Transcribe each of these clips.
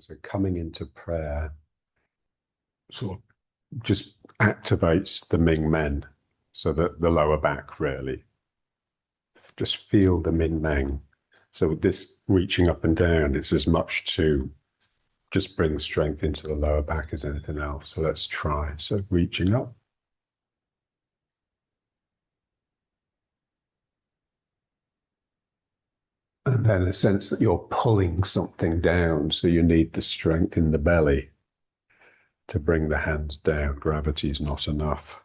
So coming into prayer sort of just activates the Ming Men, so that the lower back really. Just feel the Min Meng. So with this reaching up and down, it's as much to just bring strength into the lower back as anything else. So let's try. So reaching up. And then a sense that you're pulling something down. So you need the strength in the belly to bring the hands down. Gravity is not enough.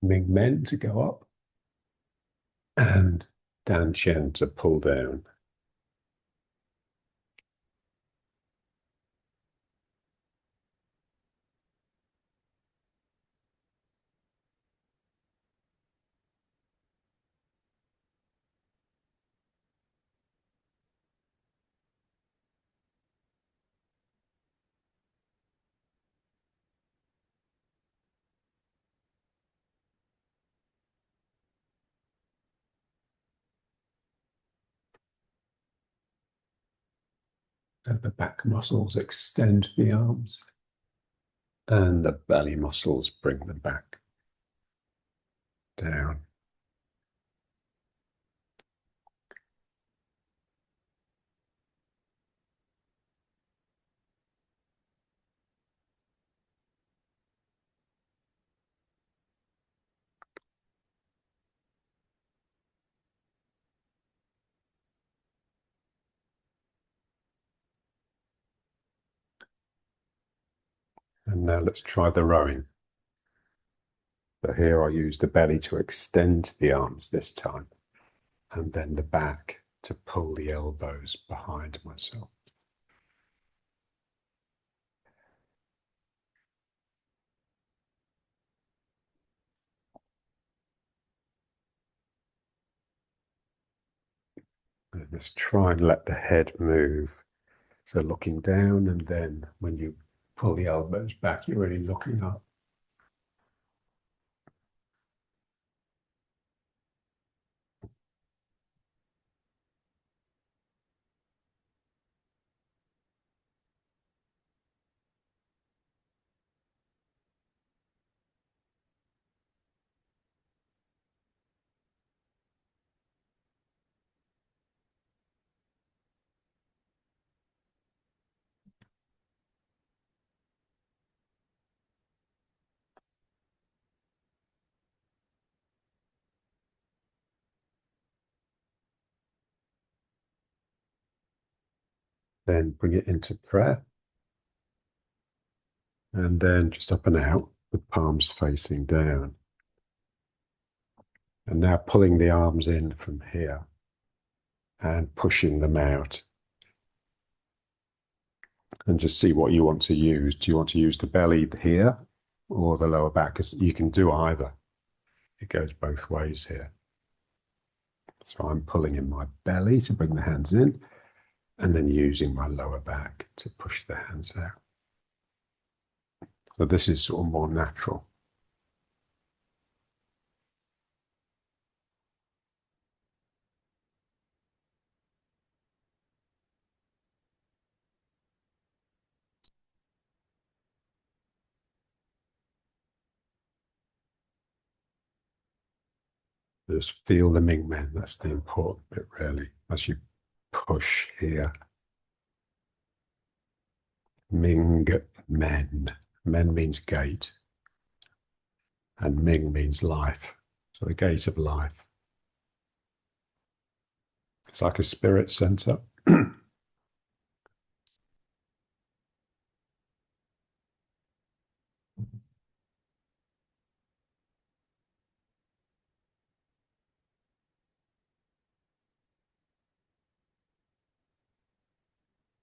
Ming Men to go up and Dan Chen to pull down. And the back muscles extend the arms, and the belly muscles bring them back down. And now let's try the rowing. So here I use the belly to extend the arms this time, and then the back to pull the elbows behind myself. And just try and let the head move. So looking down, and then when you pull the elbows back, you're really looking up. Then bring it into prayer. And then just up and out, with palms facing down. And now pulling the arms in from here and pushing them out. And just see what you want to use. Do you want to use the belly here or the lower back? Because you can do either. It goes both ways here. So I'm pulling in my belly to bring the hands in, and then using my lower back to push the hands out. So this is sort of more natural. Just feel the Ming Men. That's the important bit, really, as you push here. Ming Men. Men means gate, and Ming means life. So the gate of life. It's like a spirit center.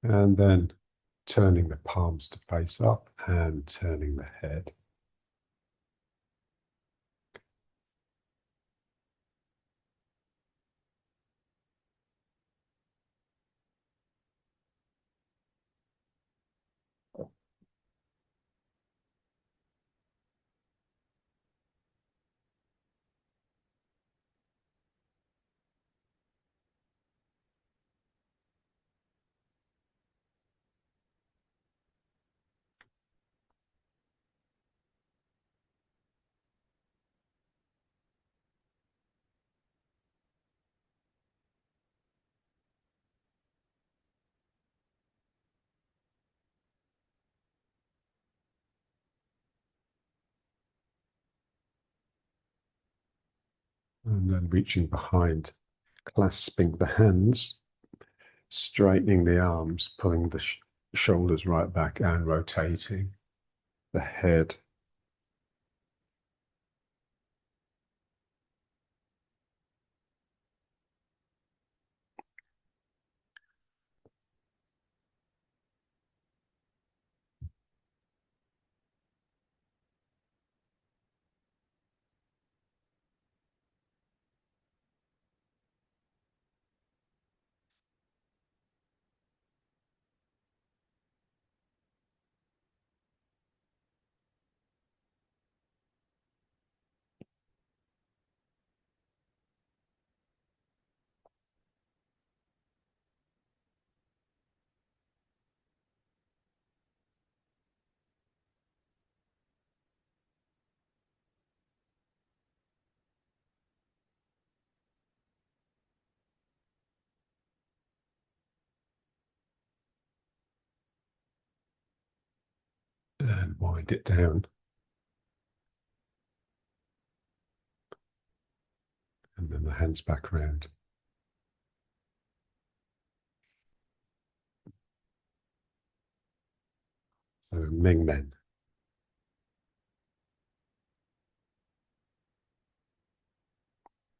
And then turning the palms to face up and turning the head. And then reaching behind, clasping the hands, straightening the arms, pulling the shoulders right back and rotating the head. And wind it down. And then the hands back around. So Ming Men.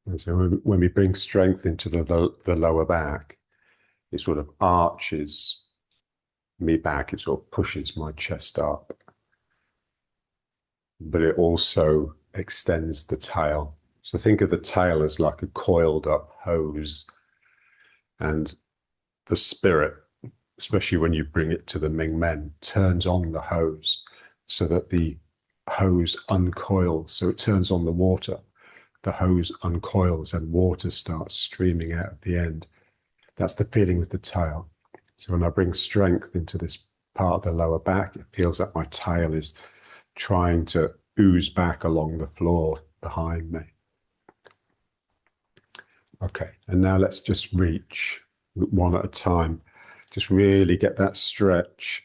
And so when we bring strength into the lower back, it sort of arches me back, it sort of pushes my chest up, but it also extends the tail. So think of the tail as like a coiled up hose, and the spirit, especially when you bring it to the Ming Men, turns on the hose so that the hose uncoils. So it turns on the water. The hose uncoils and water starts streaming out at the end. That's the feeling with the tail. So when I bring strength into this part of the lower back, it feels like my tail is trying to ooze back along the floor behind me. Okay, and now let's just reach one at a time. Just really get that stretch.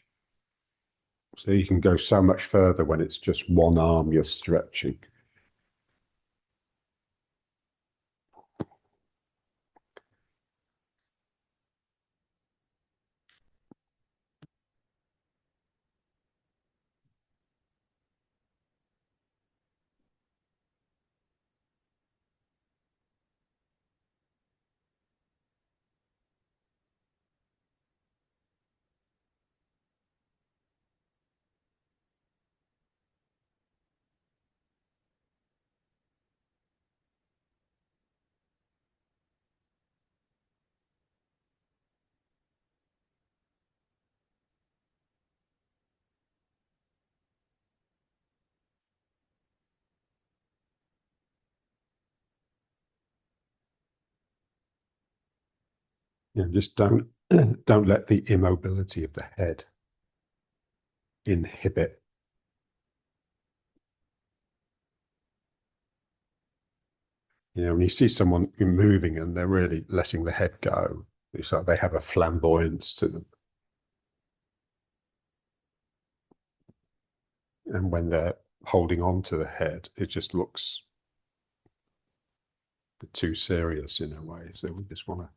So you can go so much further when it's just one arm you're stretching. Just don't let the immobility of the head inhibit. When you see someone moving and they're really letting the head go, it's like they have a flamboyance to them. And when they're holding on to the head, it just looks too serious in a way. So we just want to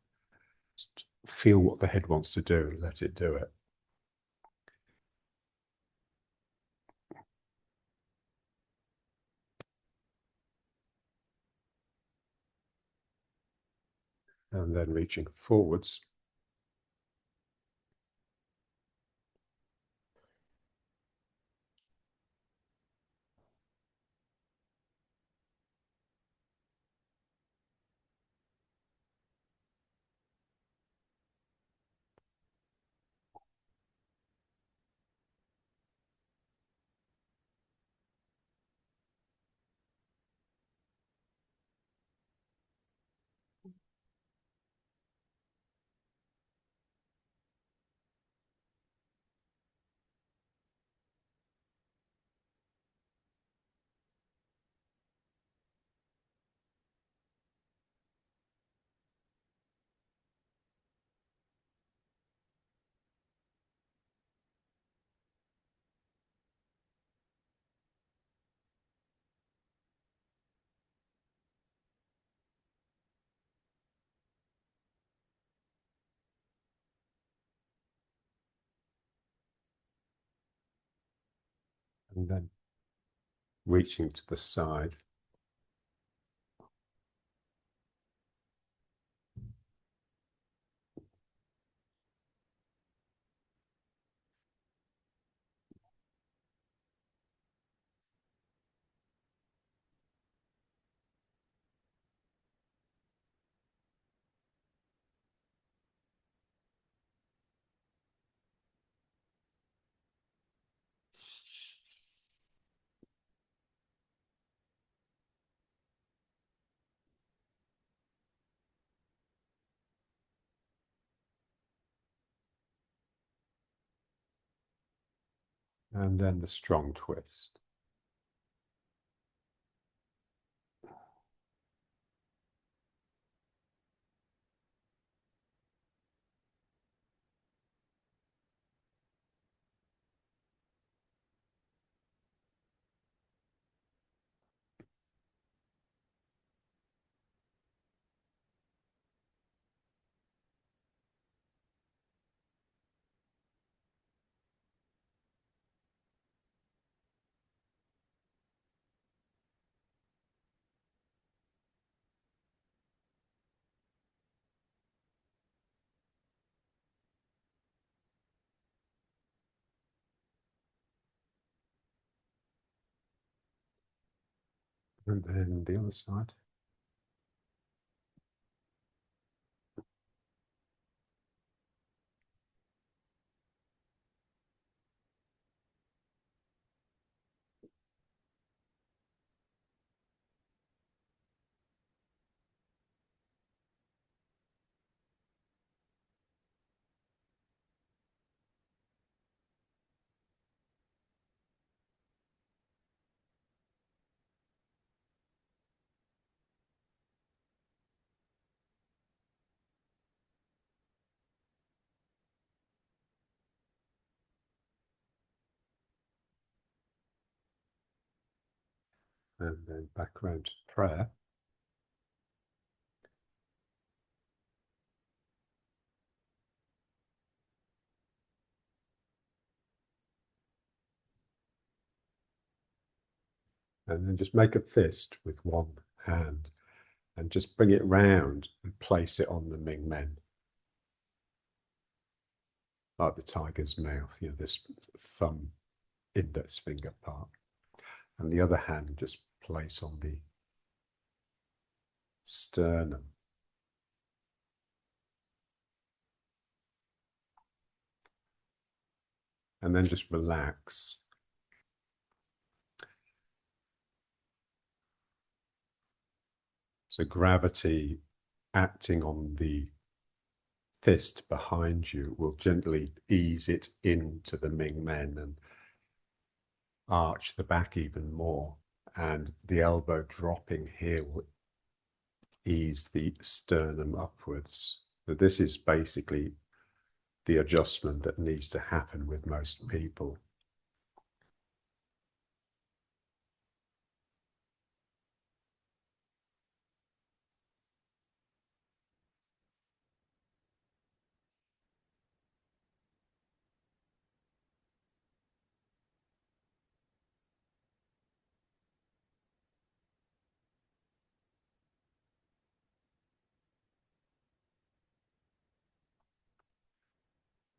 feel what the head wants to do and let it do it. And then reaching forwards. And then reaching to the side. And then the strong twist. And then the other side. And then back around to prayer. And then just make a fist with one hand and just bring it round and place it on the Ming Men, like the tiger's mouth, you know, this thumb index finger part. And the other hand just place on the sternum. And then just relax. So gravity acting on the fist behind you will gently ease it into the Ming Men and arch the back even more. And the elbow dropping here will ease the sternum upwards. So this is basically the adjustment that needs to happen with most people.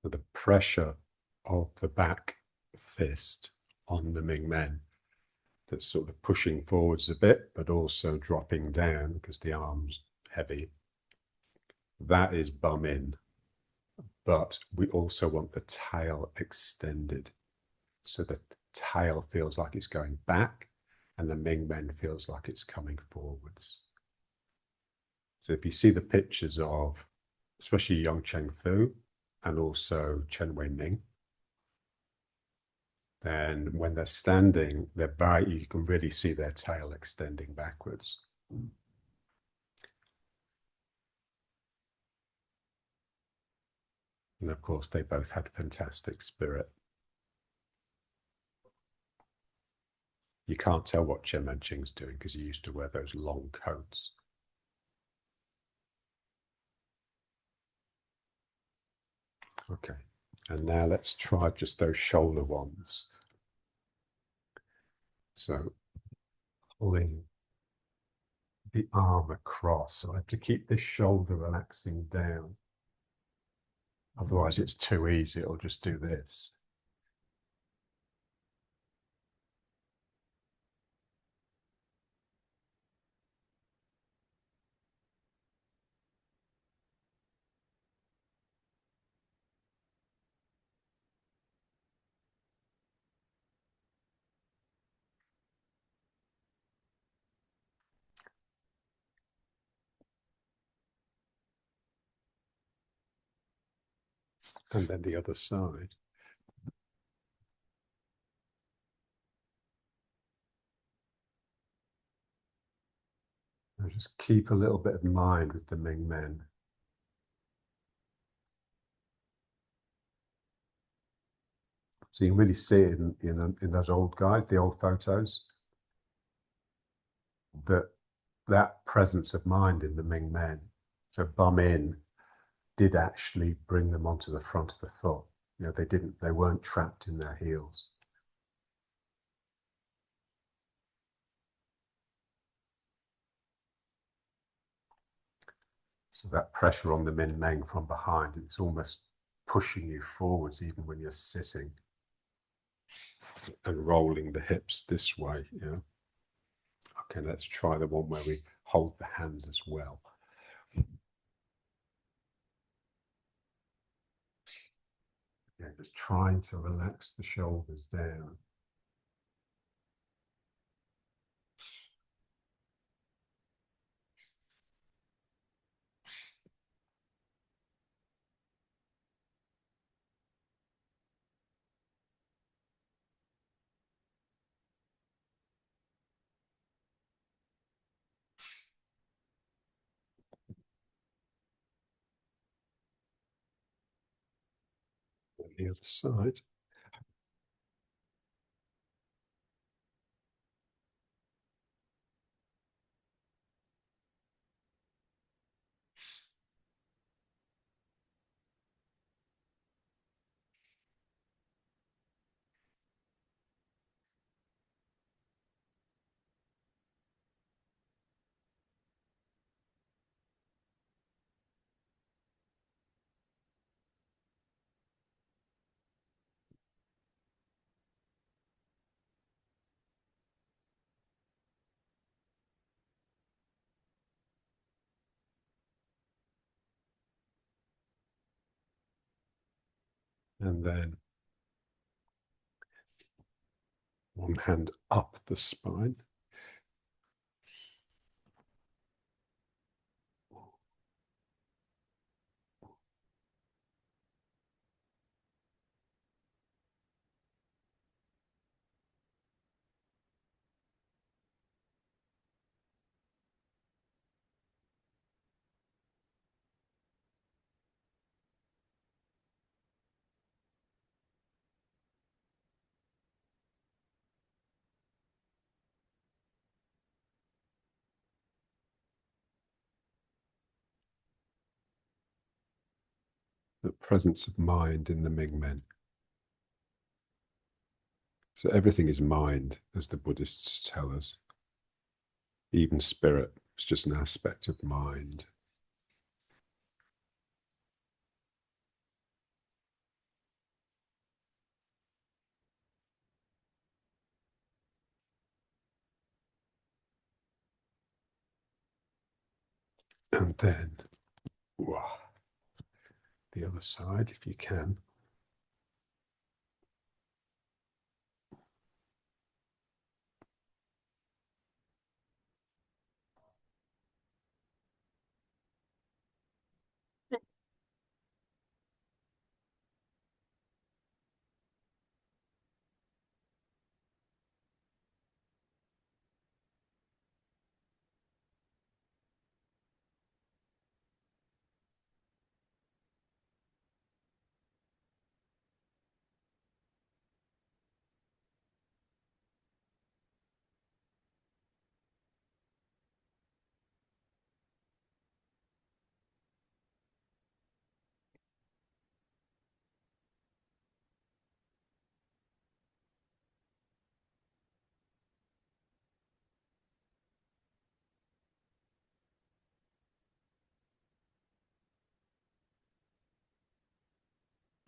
So the pressure of the back fist on the Ming Men that's sort of pushing forwards a bit, but also dropping down because the arm's heavy. That is bum in, but we also want the tail extended so the tail feels like it's going back and the Ming Men feels like it's coming forwards. So if you see the pictures of especially Yang Cheng Fu and also Chen Wei Ning, then when they're standing, you can really see their tail extending backwards. And of course, they both had fantastic spirit. You can't tell what Chen Manqing's doing because he used to wear those long coats. Okay, and now let's try just those shoulder ones. So pulling the arm across. So I have to keep this shoulder relaxing down. Otherwise it's too easy. It'll just do this. And then the other side. And just keep a little bit of mind with the Ming Men. So you can really see it in those old guys, the old photos, that presence of mind in the Ming Men. So bum in did actually bring them onto the front of the foot. They weren't trapped in their heels. So that pressure on the Min Meng from behind, it's almost pushing you forwards even when you're sitting and rolling the hips this way. Okay, let's try the one where we hold the hands as well. Yeah, just trying to relax the shoulders down. On the other side. And then one hand up the spine. The presence of mind in the Ming Men. So everything is mind, as the Buddhists tell us. Even spirit is just an aspect of mind. And then the other side, if you can.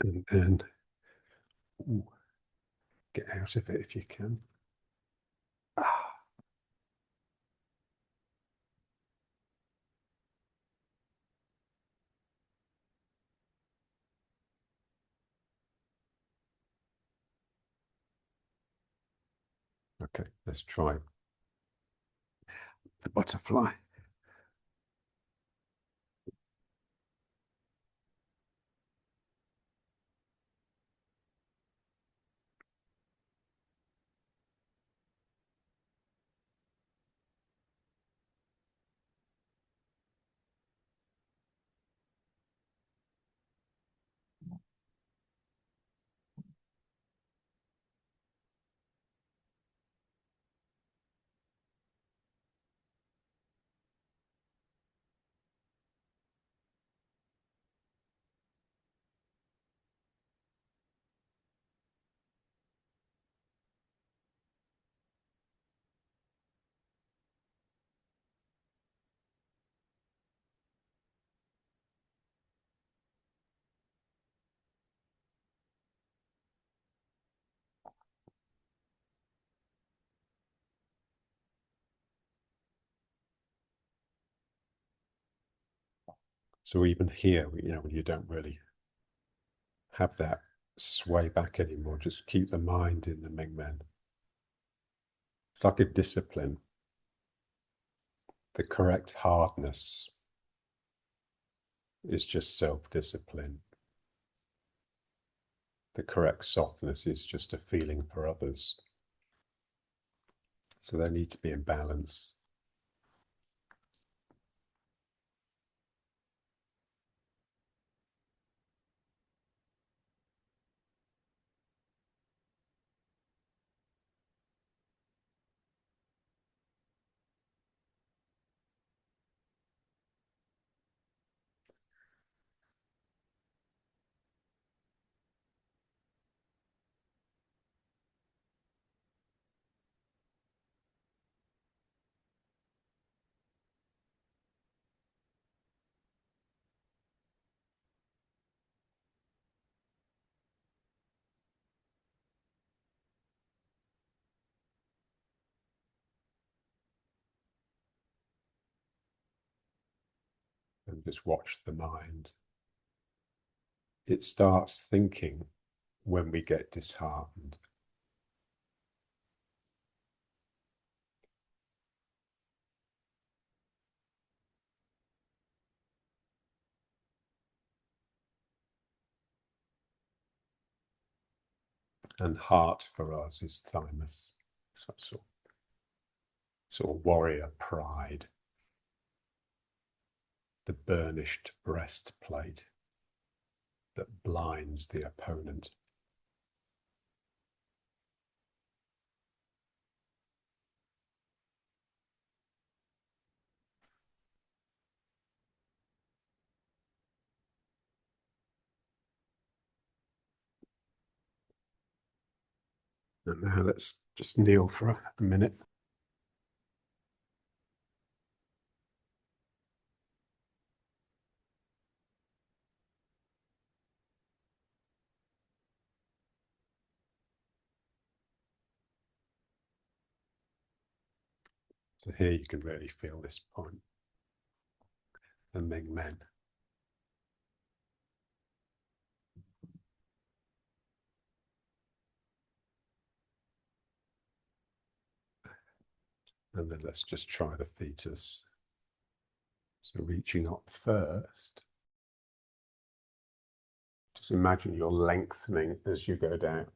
And then ooh, get out of it if you can. Ah, okay, let's try the butterfly. So even here, when you don't really have that sway back anymore, just keep the mind in the Ming Men. It's like a discipline. The correct hardness is just self-discipline. The correct softness is just a feeling for others. So they need to be in balance. And just watch the mind. It starts thinking when we get disheartened. And heart for us is thymus, some sort of warrior pride, the burnished breastplate that blinds the opponent. And now let's just kneel for a minute. So here you can really feel this point, the Ming Men. And then let's just try the fetus. So reaching up first. Just imagine you're lengthening as you go down.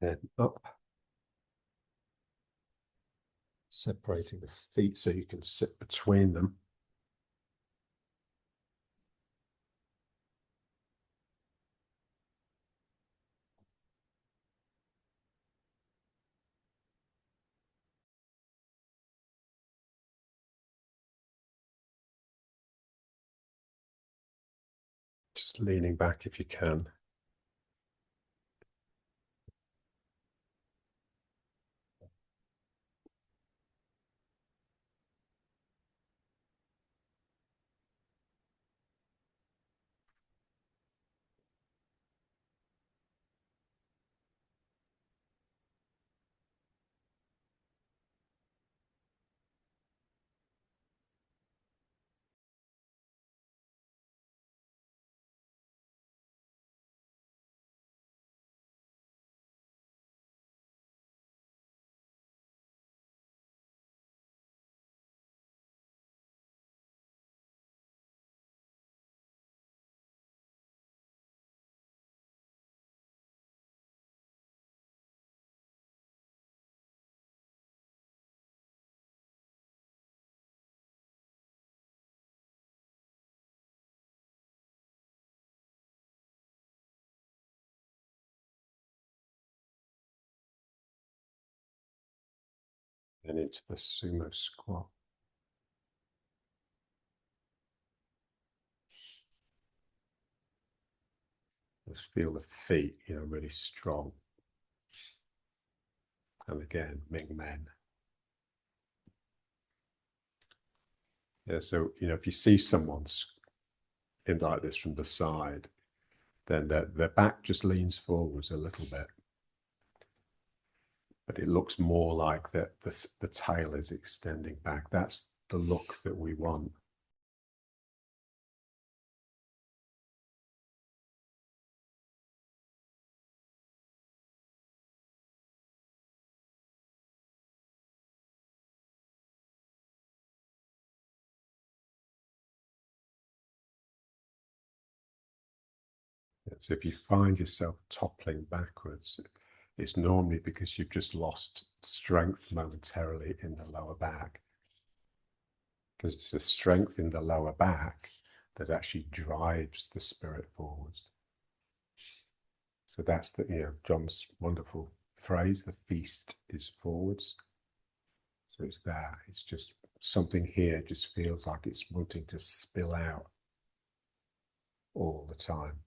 Then up. separating the feet so you can sit between them. Just leaning back if you can. And into the sumo squat. Just feel the feet, really strong. And again, Ming Men. Yeah, so, if you see someone in like this from the side, then their back just leans forwards a little bit. But it looks more like the tail is extending back. That's the look that we want. So if you find yourself toppling backwards, it's normally because you've just lost strength momentarily in the lower back. Because it's the strength in the lower back that actually drives the spirit forwards. So that's John's wonderful phrase, the feast is forwards. So it's there. It's just something here just feels like it's wanting to spill out all the time.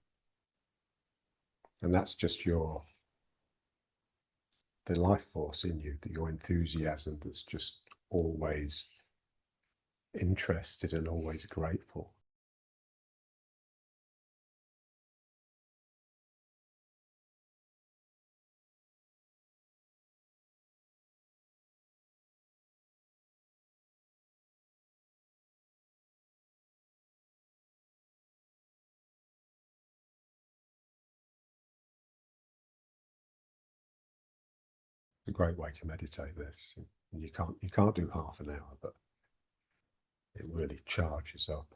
And that's just the life force in you, your enthusiasm that's just always interested and always grateful. It's a great way to meditate this. You can't do half an hour, but it really charges up.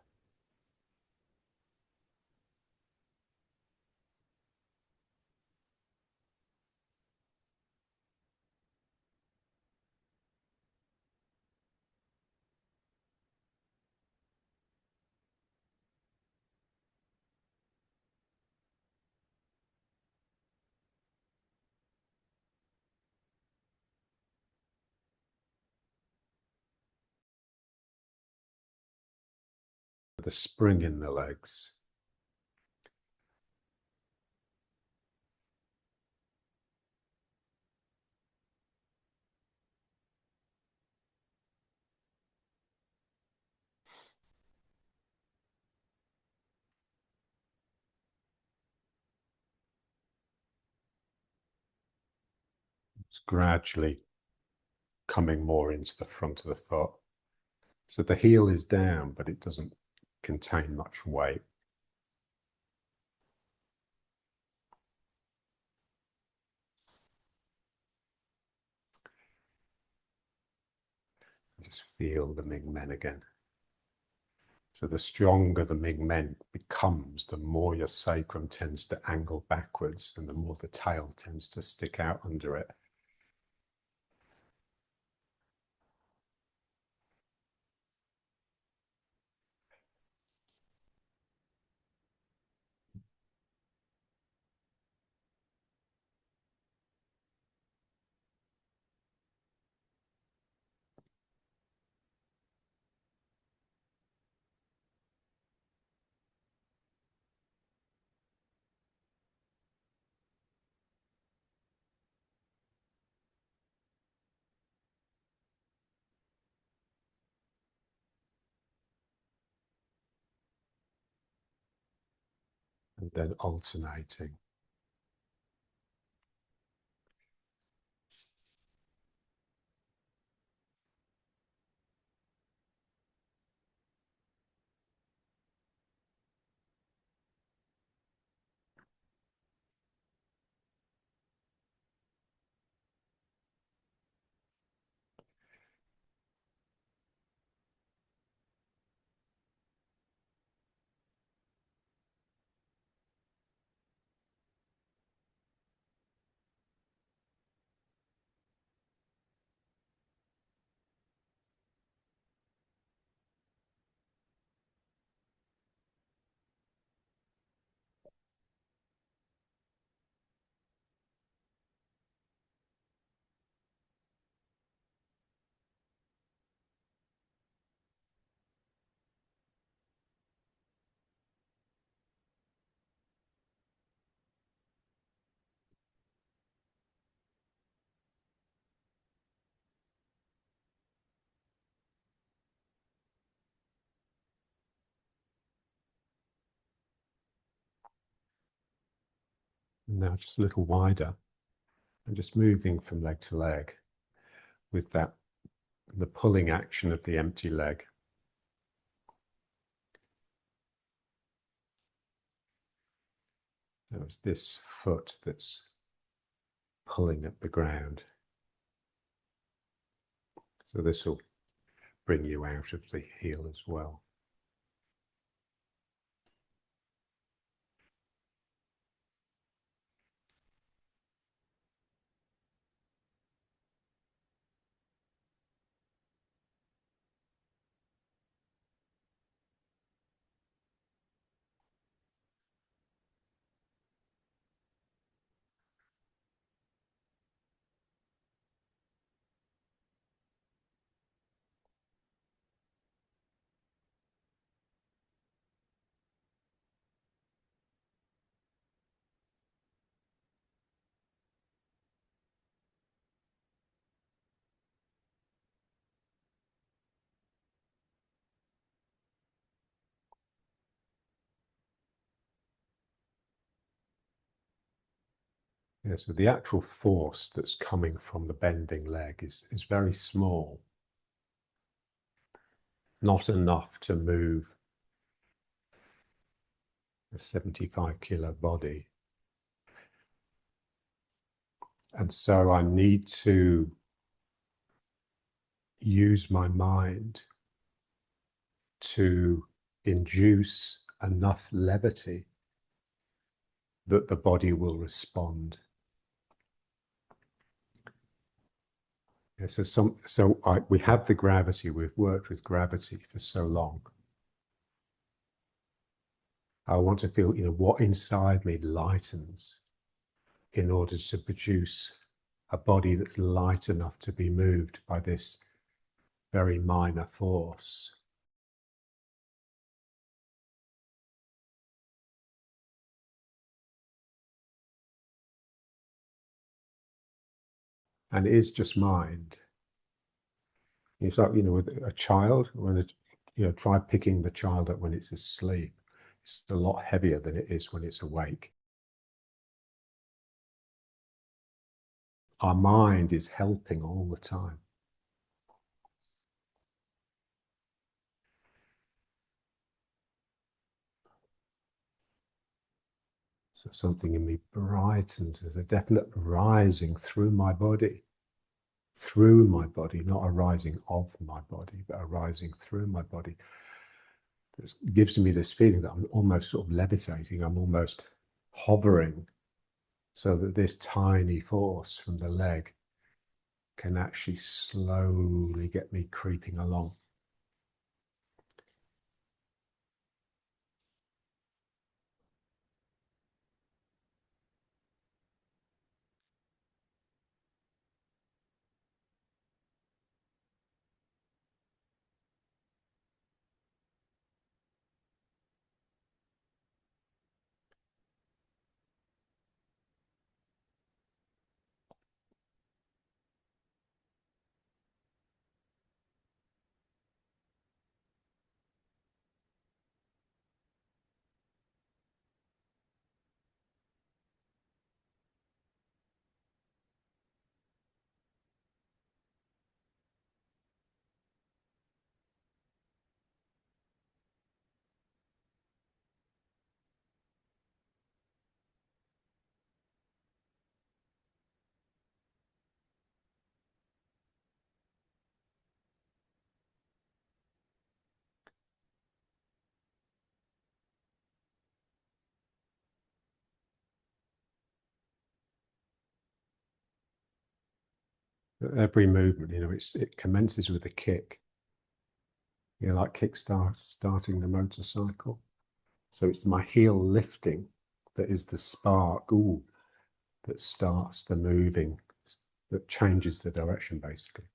The spring in the legs. It's gradually coming more into the front of the foot. So the heel is down, but it doesn't contain much weight. Just feel the Ming Men again. So the stronger the Ming Men becomes, the more your sacrum tends to angle backwards and the more the tail tends to stick out under it. then alternating. Now just a little wider and just moving from leg to leg with that, the pulling action of the empty leg. So it's this foot that's pulling at the ground. So this will bring you out of the heel as well. Yeah, so the actual force that's coming from the bending leg is very small. Not enough to move a 75-kilo body. And so I need to use my mind to induce enough levity that the body will respond. Yeah, we have the gravity, we've worked with gravity for so long. I want to feel, what inside me lightens in order to produce a body that's light enough to be moved by this very minor force. And it is just mind. It's like, with a child, try picking the child up when it's asleep. It's a lot heavier than it is when it's awake. Our mind is helping all the time. So something in me brightens. There's a definite rising through my body, not a rising of my body, but a rising through my body. This gives me this feeling that I'm almost sort of levitating. I'm almost hovering, so that this tiny force from the leg can actually slowly get me creeping along. Every movement, it commences with a kick. Like starting the motorcycle. So it's my heel lifting that is the spark, that starts the moving, that changes the direction, basically.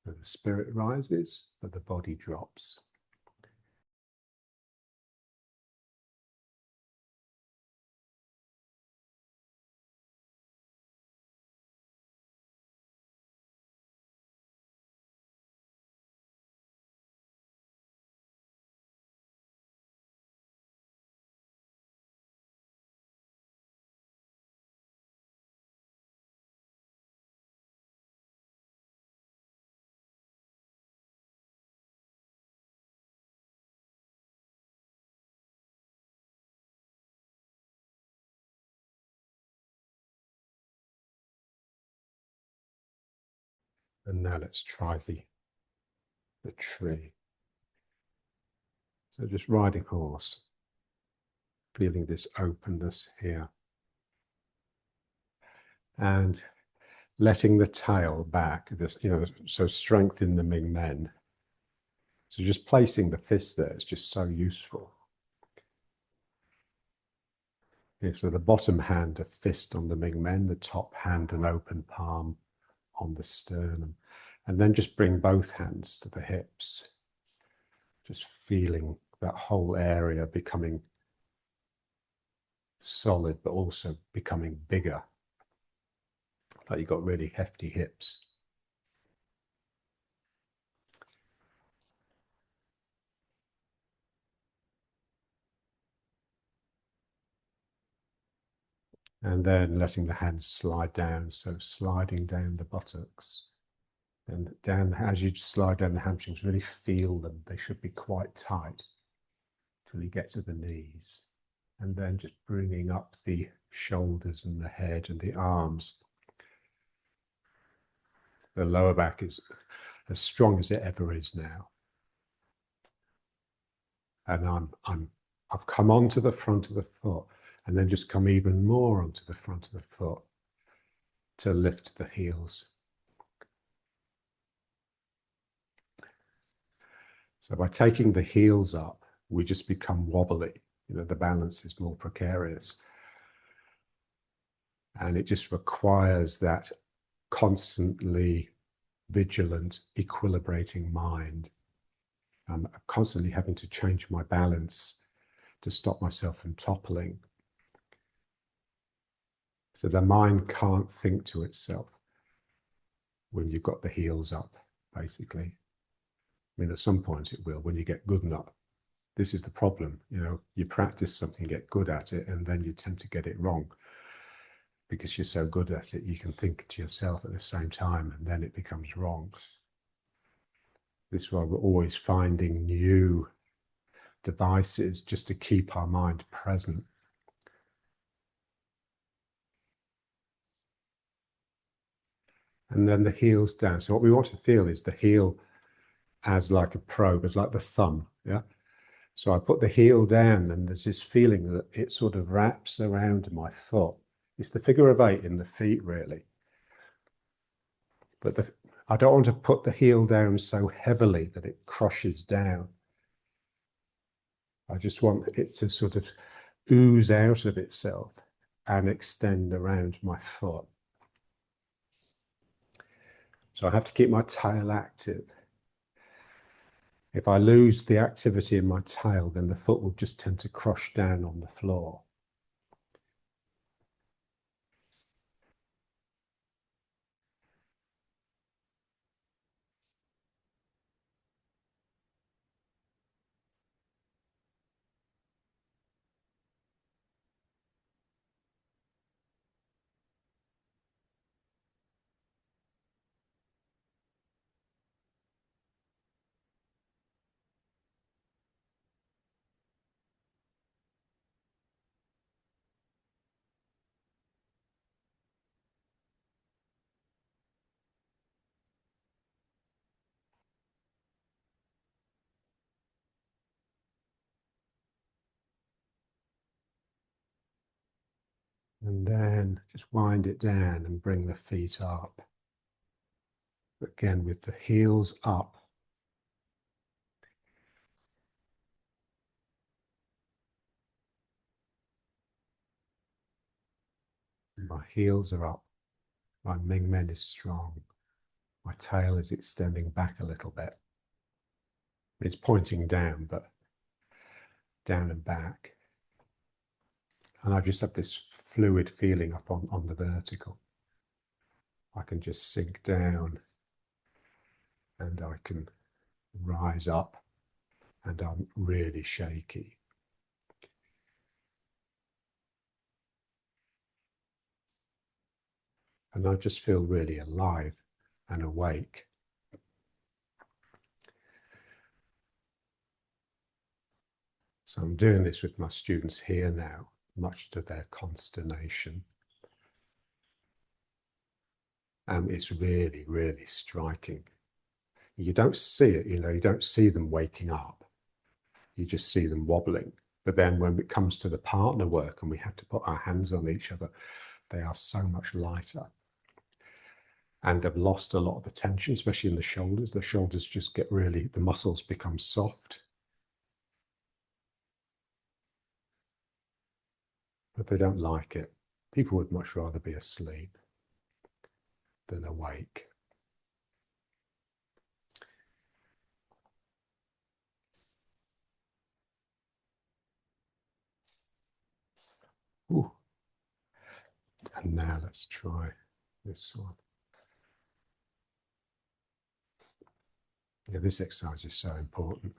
So the spirit rises, but the body drops. And now let's try the tree. So just riding horse, feeling this openness here. And letting the tail back, so strength in the Ming Men. So just placing the fist there is just so useful. Yeah, so the bottom hand, a fist on the Ming Men, the top hand, an open palm on the sternum. And then just bring both hands to the hips. Just feeling that whole area becoming solid, but also becoming bigger. Like you've got really hefty hips. And then letting the hands slide down, so sliding down the buttocks. And down, as you slide down the hamstrings, really feel them. They should be quite tight till you get to the knees. And then just bringing up the shoulders and the head and the arms. The lower back is as strong as it ever is now. And I've come onto the front of the foot and then just come even more onto the front of the foot to lift the heels. So by taking the heels up, we just become wobbly. The balance is more precarious. And it just requires that constantly vigilant, equilibrating mind. I'm constantly having to change my balance to stop myself from toppling. So the mind can't think to itself when you've got the heels up, basically. At some point it will, when you get good enough. This is the problem. You practice something, get good at it, and then you tend to get it wrong. Because you're so good at it, you can think to yourself at the same time, and then it becomes wrong. This is why we're always finding new devices just to keep our mind present. And then the heels down. So what we want to feel is the heel as like a probe, as like the thumb. Yeah. So I put the heel down, and there's this feeling that it sort of wraps around my foot. It's the figure of 8 in the feet, really. But I don't want to put the heel down so heavily that it crushes down. I just want it to sort of ooze out of itself and extend around my foot. So I have to keep my tail active. If I lose the activity in my tail, then the foot will just tend to crush down on the floor. And then just wind it down and bring the feet up. Again, with the heels up. My heels are up. My Ming Men is strong. My tail is extending back a little bit. It's pointing down, but down and back. And I just have this fluid feeling up on the vertical. I can just sink down and I can rise up, and I'm really shaky. And I just feel really alive and awake. So I'm doing this with my students here now, much to their consternation. And it's really, really striking. You don't see it, you don't see them waking up. You just see them wobbling. But then when it comes to the partner work and we have to put our hands on each other, they are so much lighter. And they've lost a lot of the tension, especially in the shoulders. The shoulders just get really, the muscles become soft. But they don't like it. People would much rather be asleep than awake. Ooh. And now let's try this one. Yeah, this exercise is so important.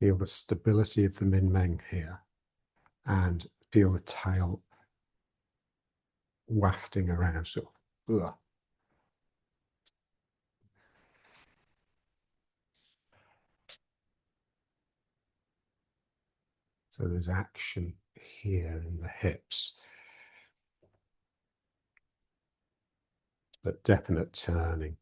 Feel the stability of the Min Meng here, and feel the tail wafting around, sort of. Ugh. So there's action here in the hips, but definite turning.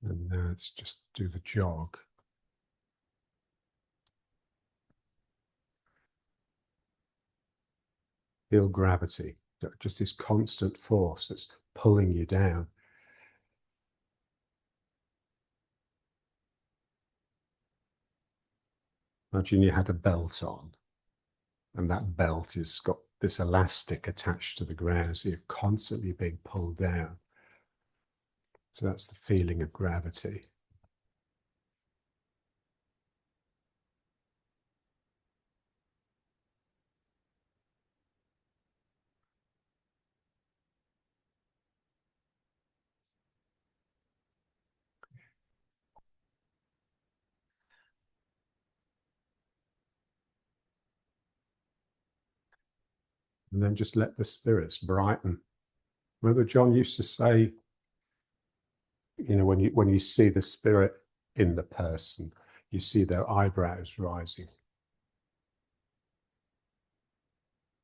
And now let's just do the jog. Feel gravity, just this constant force that's pulling you down. Imagine you had a belt on, and that belt has got this elastic attached to the ground, so you're constantly being pulled down. So that's the feeling of gravity. And then just let the spirits brighten. Remember, John used to say, when you see the spirit in the person, you see their eyebrows rising.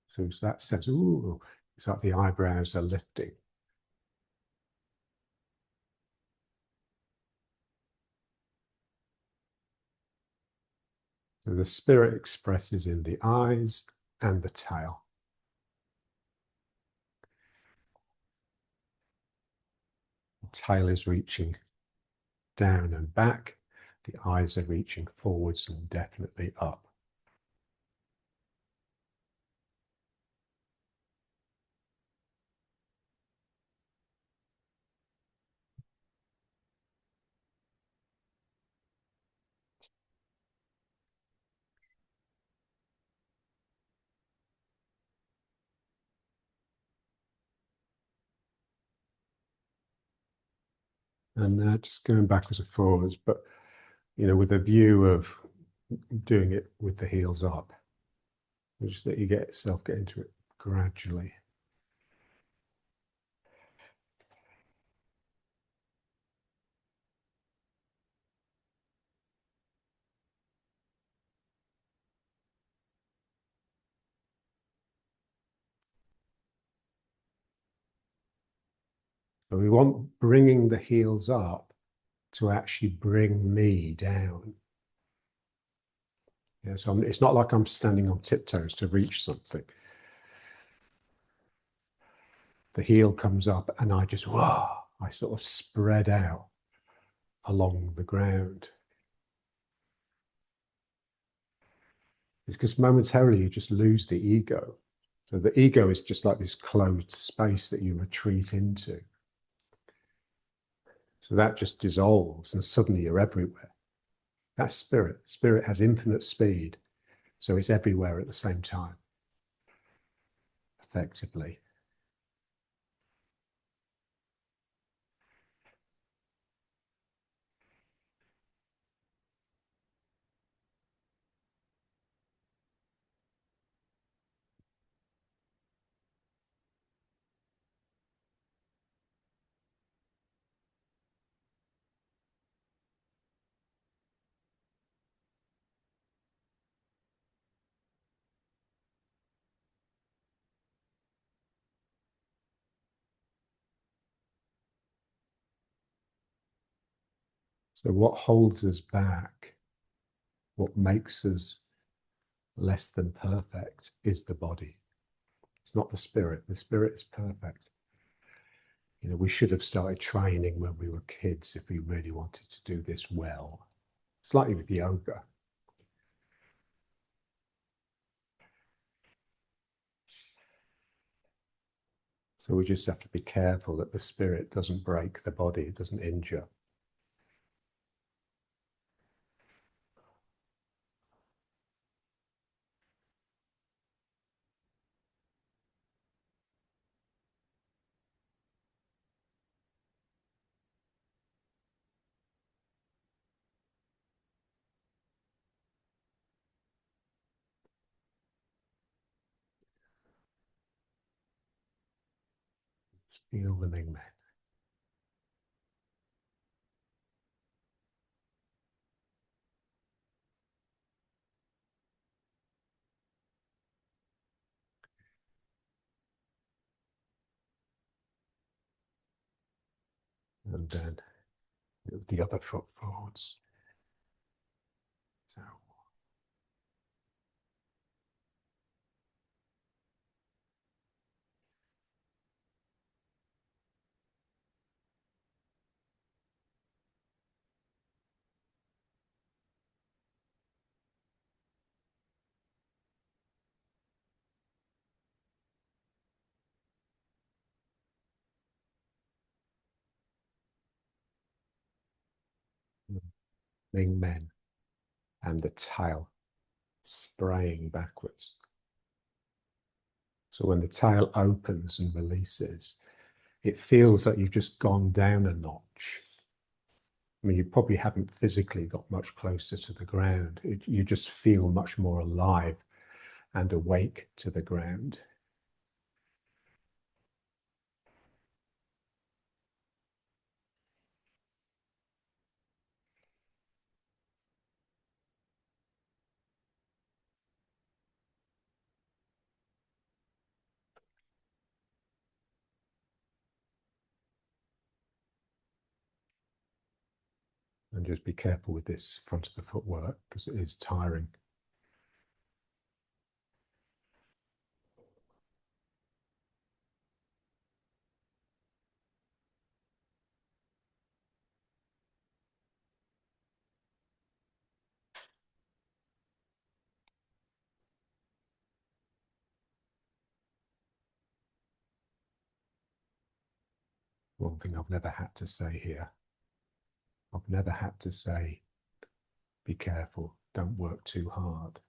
So it's that sense, ooh, it's like the eyebrows are lifting. So the spirit expresses in the eyes and the tail. The tail is reaching down and back. The eyes are reaching forwards and definitely up. And just going backwards and forwards, but with a view of doing it with the heels up. Just that you get into it gradually. But we want bringing the heels up to actually bring me down. Yeah, so it's not like I'm standing on tiptoes to reach something. The heel comes up and I just, whoa, I sort of spread out along the ground. It's because momentarily you just lose the ego. So the ego is just like this closed space that you retreat into. So that just dissolves and suddenly you're everywhere. That's spirit. Spirit has infinite speed. So it's everywhere at the same time, effectively. So what holds us back, what makes us less than perfect is the body. It's not the spirit. The spirit is perfect. We should have started training when we were kids if we really wanted to do this well. Slightly with yoga. So we just have to be careful that the spirit doesn't break the body, it doesn't injure. Just feel the Ming Men. And then the other foot forwards. So Ming Men and the tail spraying backwards. So when the tail opens and releases, it feels like you've just gone down a notch. I mean, you probably haven't physically got much closer to the ground. You just feel much more alive and awake to the ground. And just be careful with this front of the footwork because it is tiring. One thing I've never had to say here, I've never had to say, be careful, don't work too hard.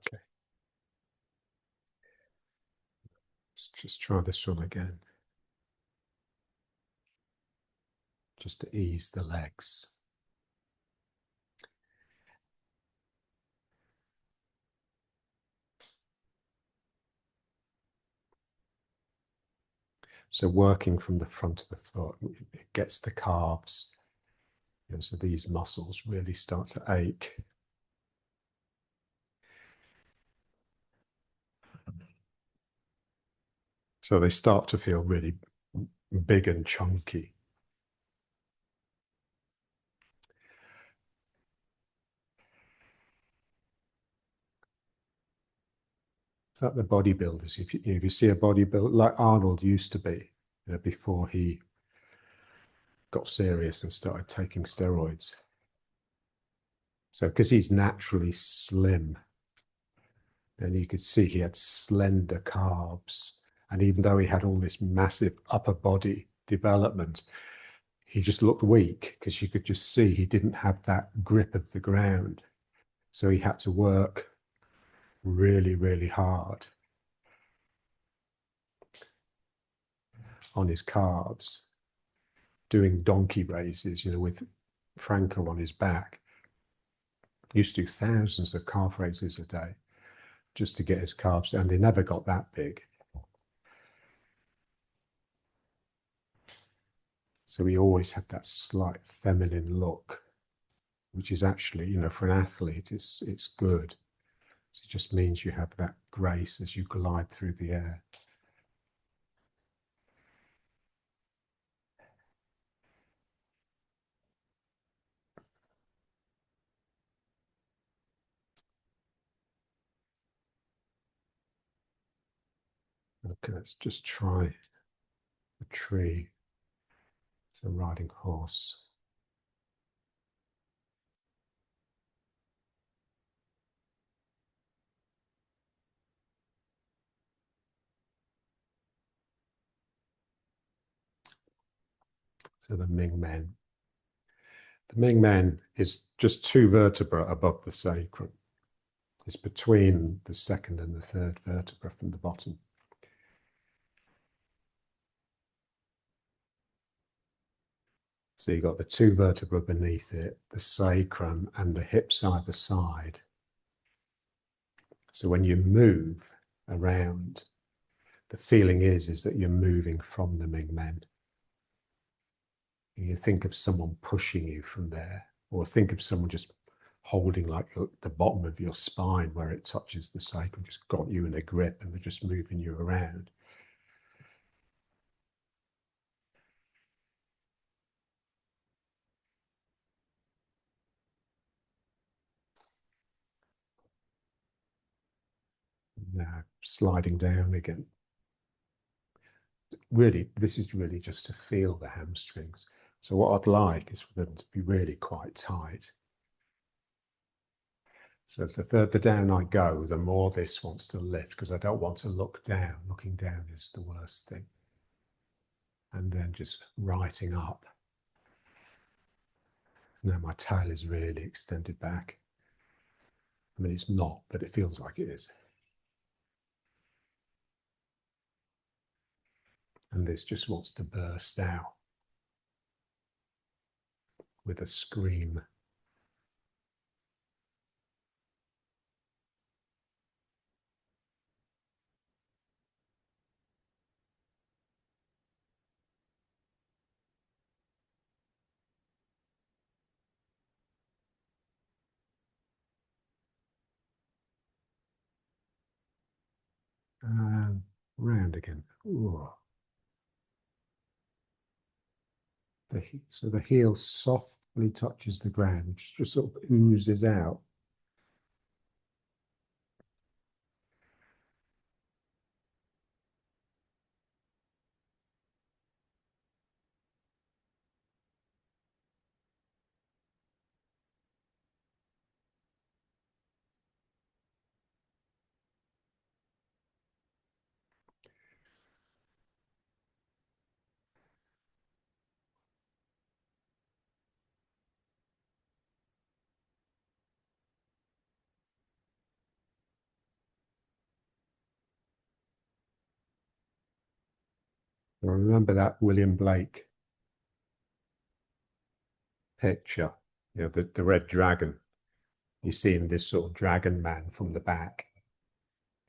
Okay, let's just try this one again, just to ease the legs. So working from the front of the foot, it gets the calves, so these muscles really start to ache. So they start to feel really big and chunky. It's like the bodybuilders. If you see a bodybuilder like Arnold used to be, before he got serious and started taking steroids. So because he's naturally slim, and you could see he had slender calves. And even though he had all this massive upper body development, he just looked weak because you could just see he didn't have that grip of the ground. So he had to work really, really hard on his calves, doing donkey races, with Franco on his back. He used to do thousands of calf raises a day just to get his calves down. They never got that big. So he always had that slight feminine look, which is actually, for an athlete, it's good. So it just means you have that grace as you glide through the air. Okay, let's just try a tree. It's a riding horse. So the Ming Men. The Ming Men is just two vertebrae above the sacrum. It's between the second and the third vertebra from the bottom. So you've got the two vertebrae beneath it, the sacrum and the hips either side. So when you move around, the feeling is that you're moving from the Ming Men. You think of someone pushing you from there, or think of someone just holding like the bottom of your spine where it touches the sacrum, just got you in a grip and they're just moving you around. Now sliding down again. Really, this is really just to feel the hamstrings. So what I'd like is for them to be really quite tight. So it's the further down I go, the more this wants to lift, because I don't want to look down. Looking down is the worst thing. And then just writing up. Now my tail is really extended back. I mean, it's not, but it feels like it is. And this just wants to burst out with a scream. Round again. Ooh. So the heel softly touches the ground, just sort of oozes out. I remember that William Blake picture, the red dragon. You see him, this sort of dragon man from the back.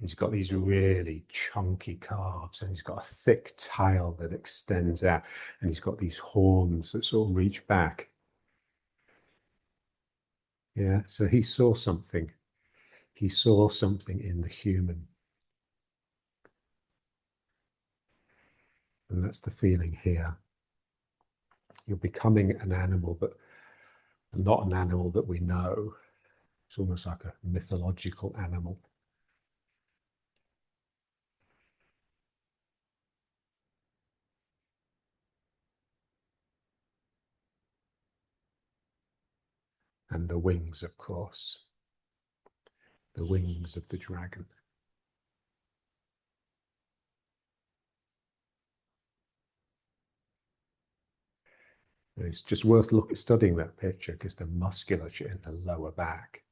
He's got these really chunky calves and he's got a thick tail that extends out and he's got these horns that sort of reach back. Yeah, so he saw something. He saw something in the human. And that's the feeling here. You're becoming an animal, but not an animal that we know. It's almost like a mythological animal. And the wings, of course, the wings of the dragon. And it's just worth studying that picture because the musculature in the lower back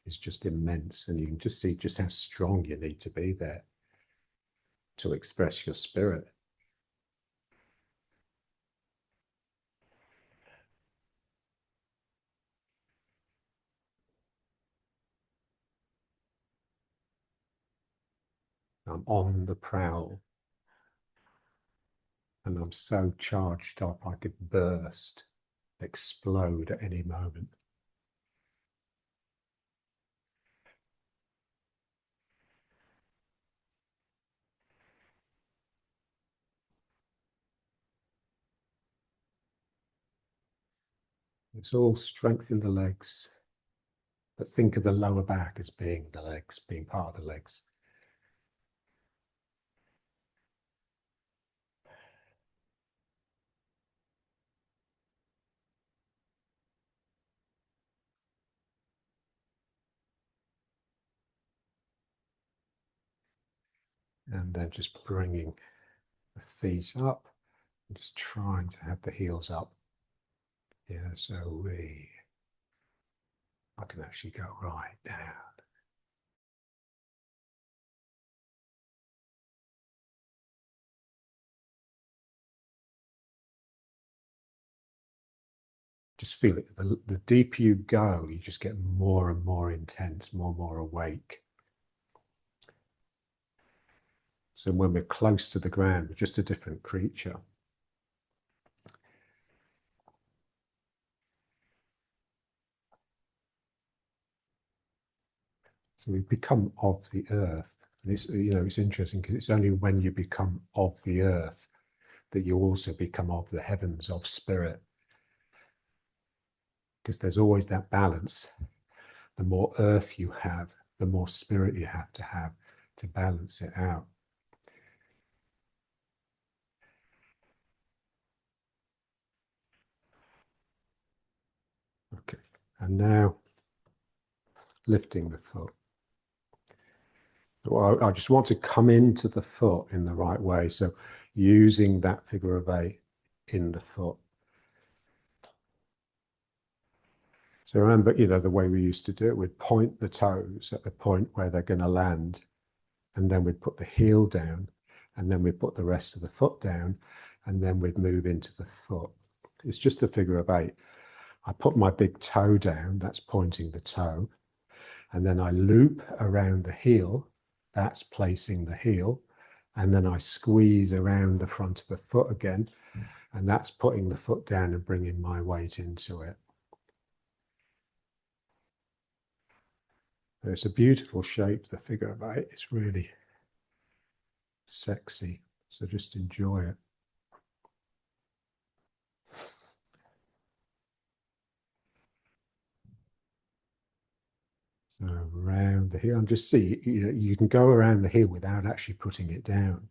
is just immense. And you can just see just how strong you need to be there to express your spirit. I'm on the prowl and I'm so charged up I could burst, explode at any moment. It's all strength in the legs, but think of the lower back as being the legs, being part of the legs. And then just bringing the feet up and just trying to have the heels up. Yeah, so I can actually go right down. Just feel it. The deeper you go, you just get more and more intense, more and more awake. So when we're close to the ground, we're just a different creature. So we become of the earth. And it's interesting because it's only when you become of the earth that you also become of the heavens, of spirit. Because there's always that balance. The more earth you have, the more spirit you have to balance it out. Okay, and now lifting the foot. Well, I just want to come into the foot in the right way. So using that figure of eight in the foot. So remember, the way we used to do it, we'd point the toes at the point where they're going to land, and then we'd put the heel down, and then we'd put the rest of the foot down, and then we'd move into the foot. It's just a figure of eight. I put my big toe down, that's pointing the toe, and then I loop around the heel, that's placing the heel, and then I squeeze around the front of the foot again, and that's putting the foot down and bringing my weight into it. It's a beautiful shape, the figure of eight. It's really sexy, so just enjoy it. So around the heel, and just see, you can go around the heel without actually putting it down.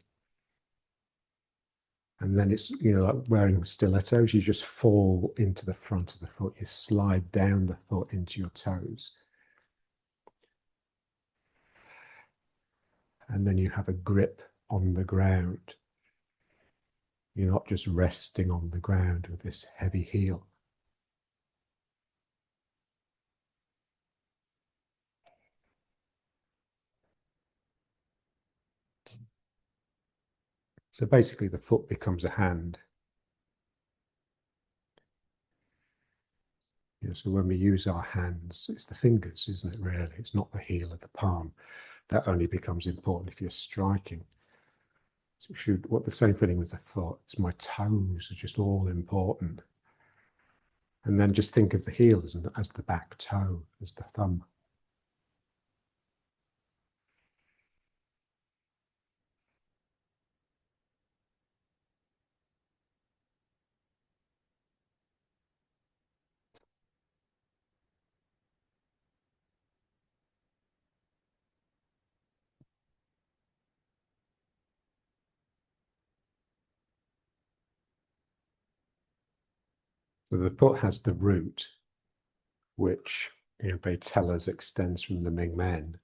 And then it's, like wearing stilettos, you just fall into the front of the foot, you slide down the foot into your toes. And then you have a grip on the ground. You're not just resting on the ground with this heavy heel. So basically the foot becomes a hand. So when we use our hands, it's the fingers, isn't it, really? It's not the heel of the palm. That only becomes important if you're striking. So what the same feeling with the foot is, my toes are just all important. And then just think of the heel as the back toe, as the thumb. So the foot has the root, which they tell us extends from the Ming Men,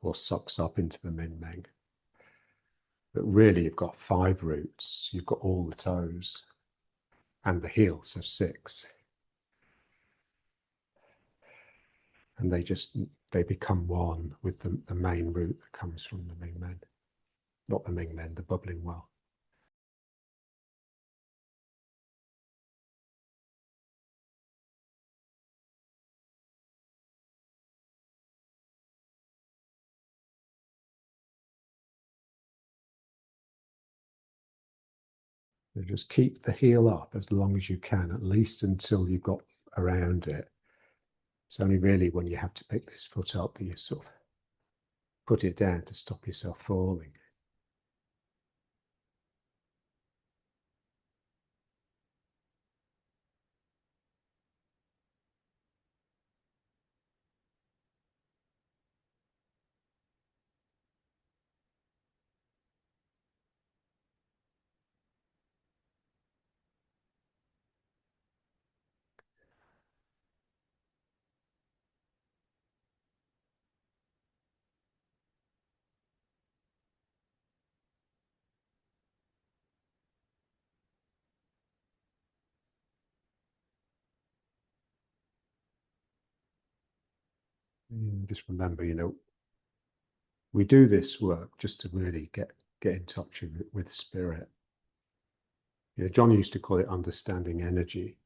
or sucks up into the Ming Men. But really, you've got 5 roots. You've got all the toes and the heel, so 6. And they become one with the main root that comes from the Ming Men. Not the Ming Men, the bubbling well. So just keep the heel up as long as you can, at least until you've got around it. It's only really when you have to pick this foot up that you sort of put it down to stop yourself falling. Just remember, we do this work just to really get in touch with spirit. John used to call it understanding energy.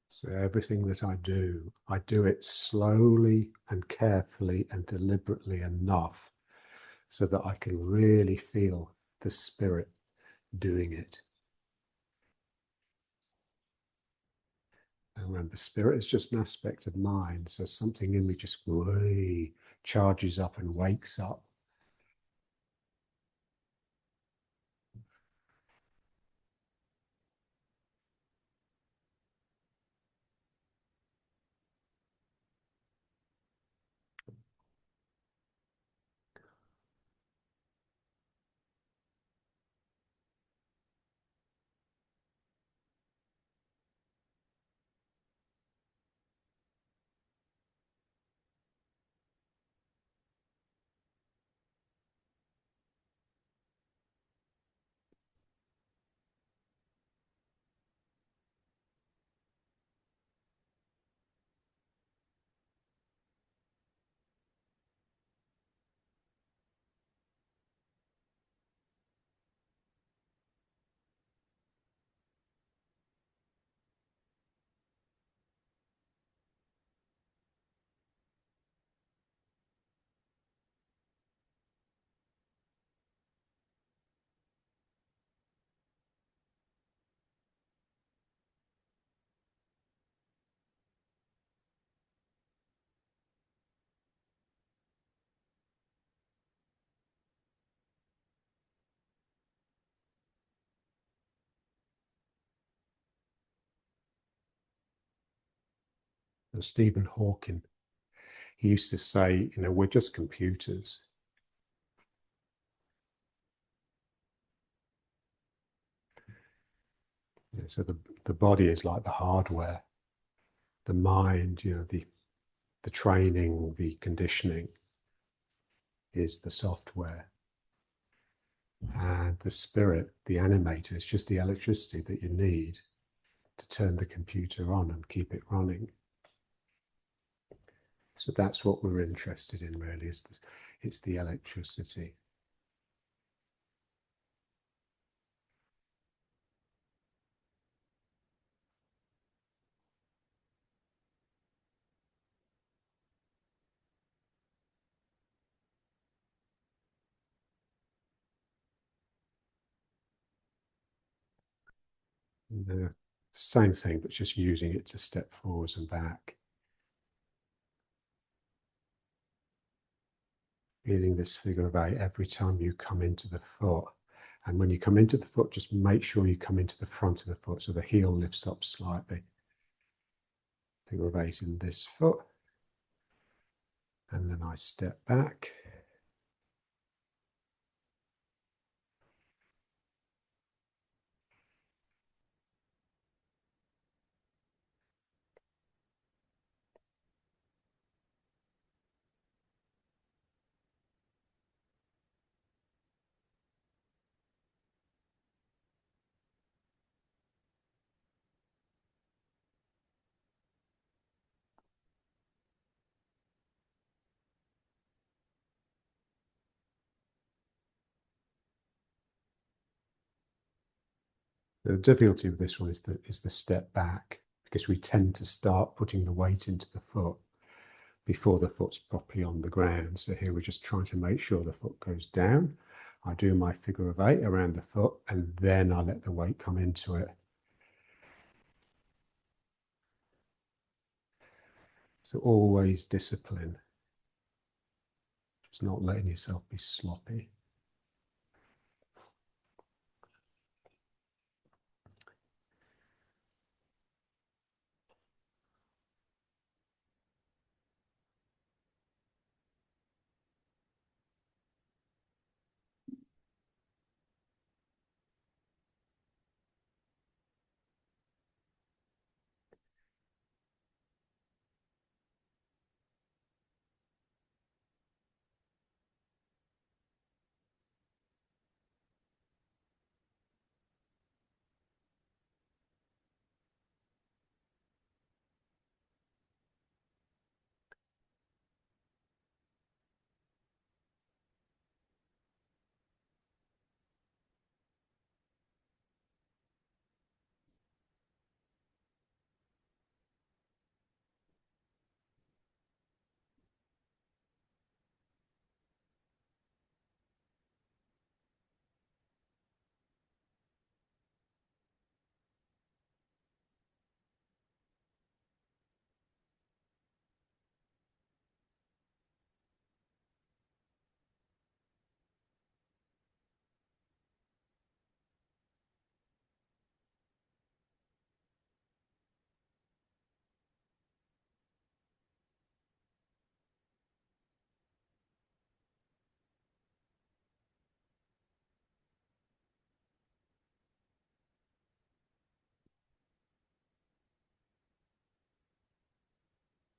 So everything that I do it slowly and carefully and deliberately enough so that I can really feel the spirit doing it. And remember, spirit is just an aspect of mind, so something in me just charges up and wakes up. And Stephen Hawking, he used to say, we're just computers. So the body is like the hardware, the mind, the training, the conditioning is the software. And the spirit, the animator, is just the electricity that you need to turn the computer on and keep it running. So that's what we're interested in, really, is this, it's the electricity. The same thing, but just using it to step forwards and back. Feeling this figure of 8 every time you come into the foot. And when you come into the foot, just make sure you come into the front of the foot so the heel lifts up slightly. Figure of 8 in this foot. And then I step back. The difficulty with this one is the step back, because we tend to start putting the weight into the foot before the foot's properly on the ground. So here we're just trying to make sure the foot goes down. I do my figure of 8 around the foot, and then I let the weight come into it. So always discipline, just not letting yourself be sloppy.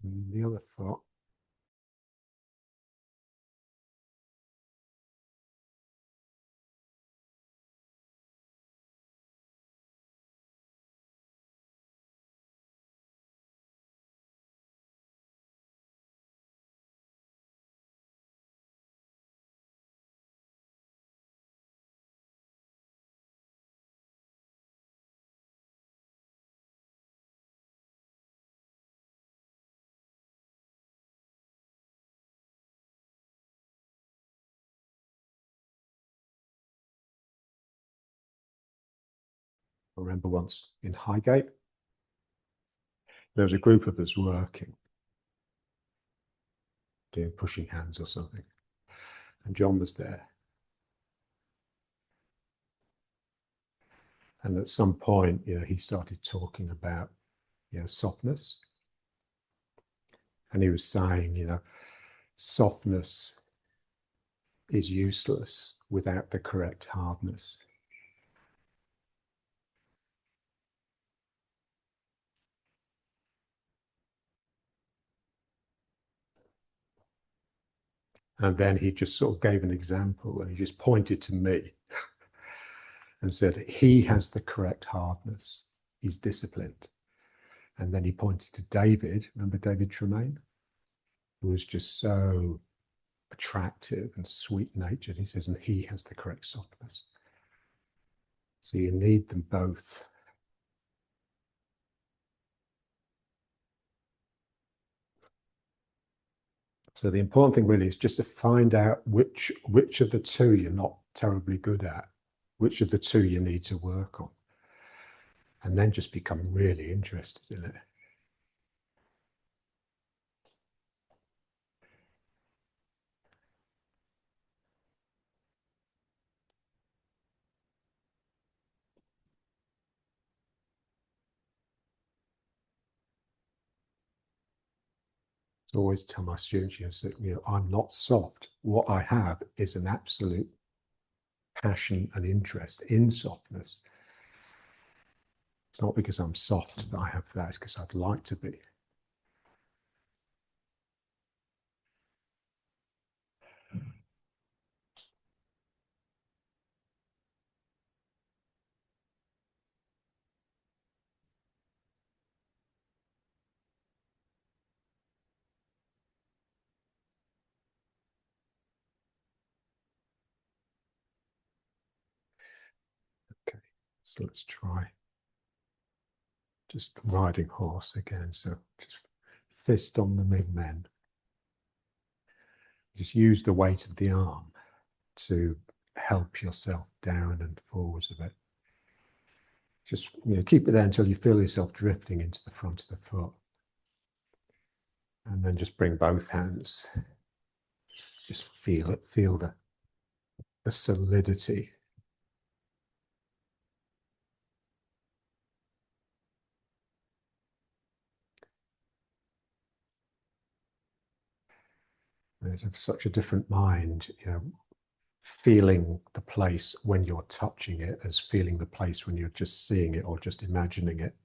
And the other foot. I remember once in Highgate, there was a group of us working, doing pushing hands or something, and John was there. And at some point, he started talking about, softness. And he was saying, softness is useless without the correct hardness. And then he just sort of gave an example, and he just pointed to me and said, he has the correct hardness. He's disciplined. And then he pointed to David. Remember David Tremaine? Who was just so attractive and sweet-natured. He says, and he has the correct softness. So you need them both. So the important thing really is just to find out which of the two you're not terribly good at, which of the two you need to work on, and then just become really interested in it. I always tell my students, I'm not soft. What I have is an absolute passion and interest in softness. It's not because I'm soft that I have that, it's because I'd like to be. Okay, so let's try just riding horse again. So just fist on the mid-men. Just use the weight of the arm to help yourself down and forwards a bit. Just keep it there until you feel yourself drifting into the front of the foot. And then just bring both hands. Just feel it, feel the solidity. There's such a different mind, feeling the place when you're touching it as feeling the place when you're just seeing it or just imagining it.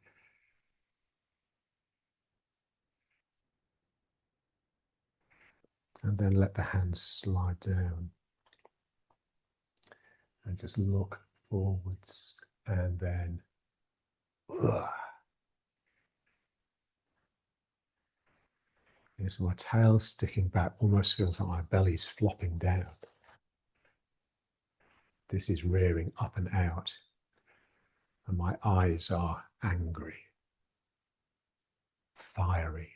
And then let the hands slide down. And just look forwards and then so my tail sticking back almost feels like my belly's flopping down. This is rearing up and out, and my eyes are angry, fiery.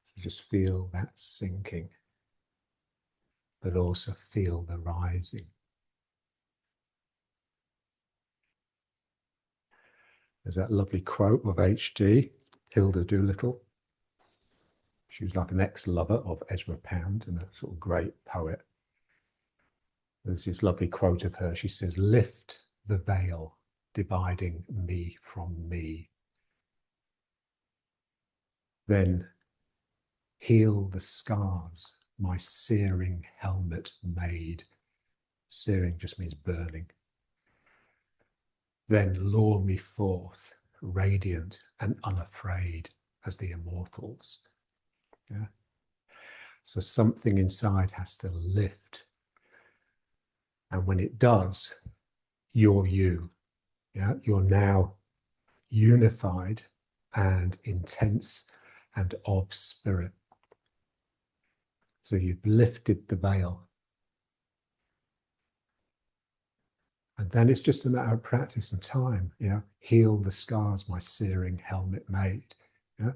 So just feel that sinking, but also feel the rising. There's that lovely quote of H.G. Hilda Doolittle. She was like an ex-lover of Ezra Pound and a sort of great poet. There's this lovely quote of her. She says, "Lift the veil dividing me from me. Then heal the scars my searing helmet made." Searing just means burning. "Then lure me forth, radiant and unafraid as the immortals." Yeah. So something inside has to lift. And when it does, you're you. Yeah. You're now unified and intense and of spirit. So you've lifted the veil. And then it's just a matter of practice and time. Heal the scars my searing helmet made. Yeah.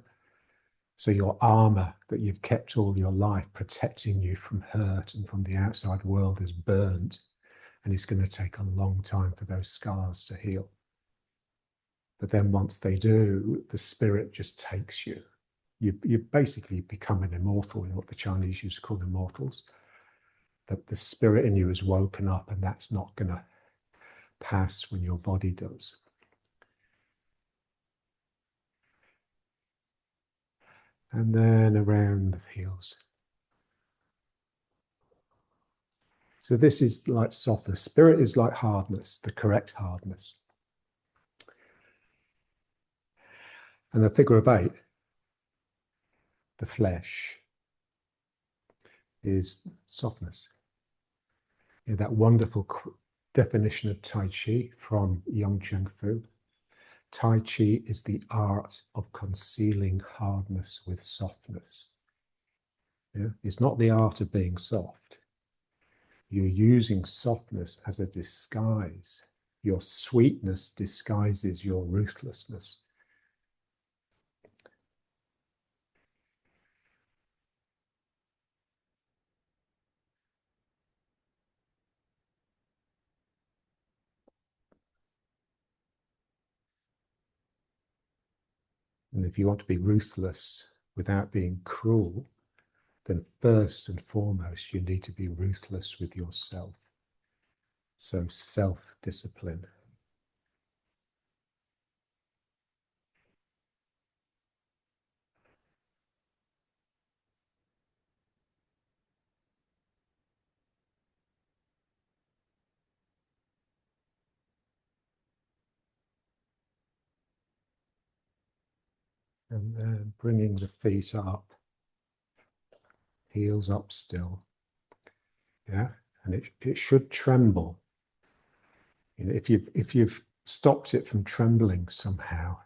So your armor that you've kept all your life, protecting you from hurt and from the outside world, is burned. And it's going to take a long time for those scars to heal. But then once they do, the spirit just takes you. You basically become an immortal, what the Chinese used to call immortals. That the spirit in you is woken up, and that's not going to pass when your body does. And then around the heels. So this is like softness. Spirit is like hardness, the correct hardness. And the figure of 8, the flesh, is softness. That wonderful definition of Tai Chi from Yang Cheng Fu. Tai Chi is the art of concealing hardness with softness. Yeah? It's not the art of being soft. You're using softness as a disguise. Your sweetness disguises your ruthlessness. And if you want to be ruthless without being cruel, then first and foremost, you need to be ruthless with yourself. So self-discipline. And then bringing the feet up, heels up still. Yeah, and it should tremble. You know, if you've stopped it from trembling somehow,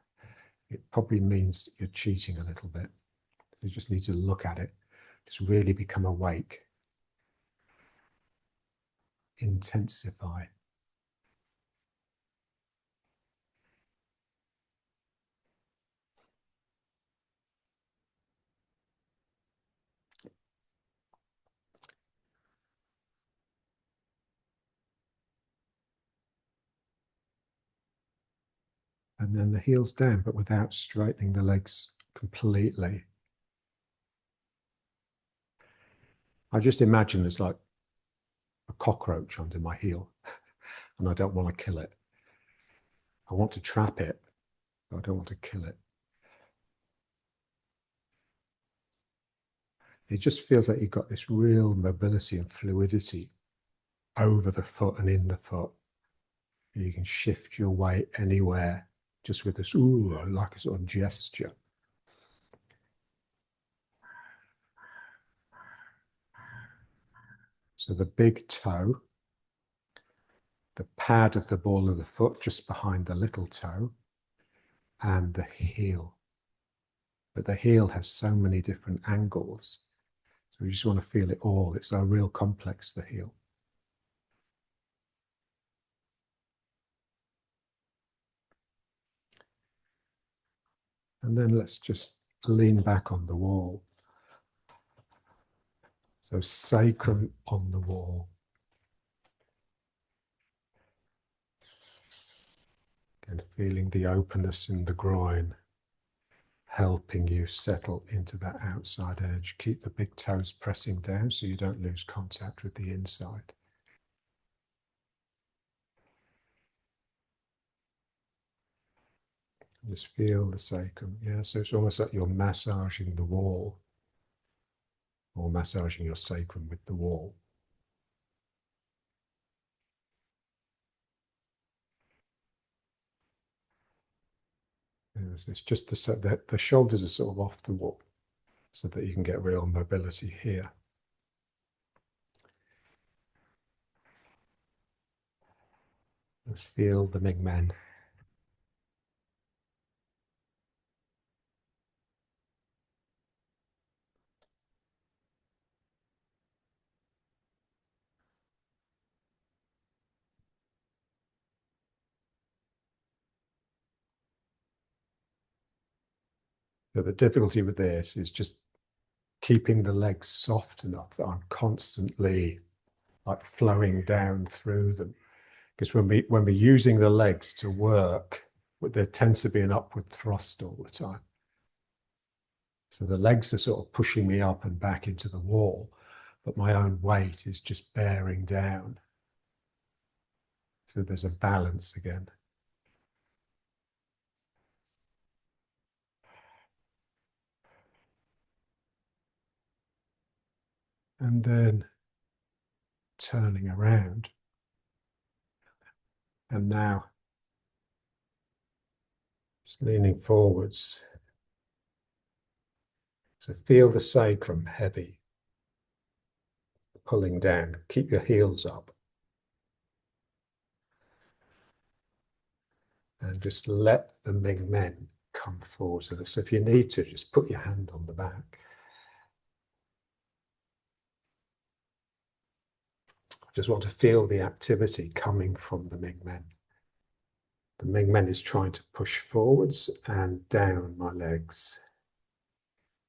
it probably means you're cheating a little bit. So you just need to look at it, just really become awake, intensify. And then the heels down, but without straightening the legs completely. I just imagine there's like a cockroach under my heel, and I don't want to kill it. I want to trap it, but I don't want to kill it. It just feels like you've got this real mobility and fluidity over the foot and in the foot. You can shift your weight anywhere just with this, ooh, like a sort of gesture. So the big toe, the pad of the ball of the foot just behind the little toe, and the heel. But the heel has so many different angles. So you just want to feel it all. It's a real complex, the heel. And then let's just lean back on the wall. So sacrum on the wall. And feeling the openness in the groin, helping you settle into that outside edge. Keep the big toes pressing down so you don't lose contact with the inside. Just feel the sacrum. Yeah, so it's almost like you're massaging the wall or massaging your sacrum with the wall. Yes, it's just the shoulders are sort of off the wall so that you can get real mobility here. Let's feel the Ming Men. So the difficulty with this is just keeping the legs soft enough that I'm constantly like flowing down through them. Because when we're using the legs to work, there tends to be an upward thrust all the time. So the legs are sort of pushing me up and back into the wall, but my own weight is just bearing down. So there's a balance again. And then turning around. And now just leaning forwards, So feel the sacrum heavy, pulling down. Keep your heels up. And just let the Ming Men come forward. So if you need to, just put your hand on the back. Just want to feel the activity coming from the Ming Men. The Ming Men is trying to push forwards and down my legs.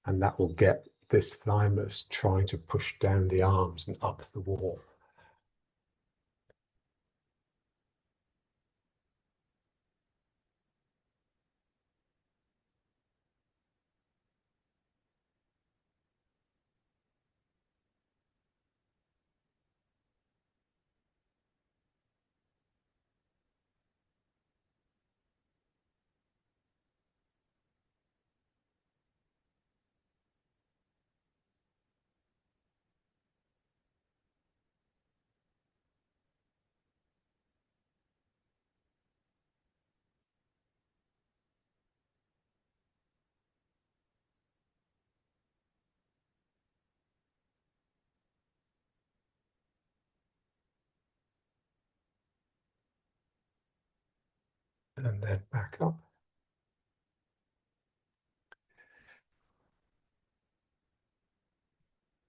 And that will get this thymus trying to push down the arms and up the wall. And then back up.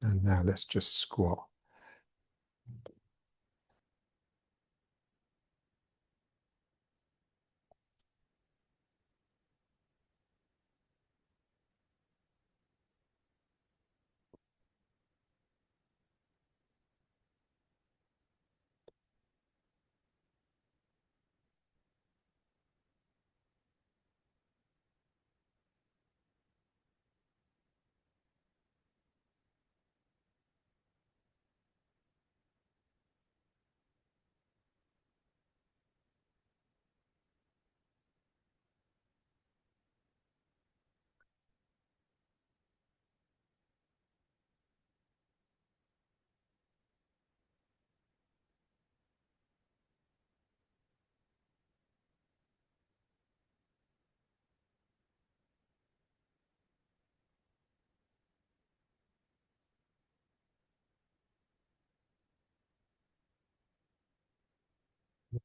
And now let's just squat.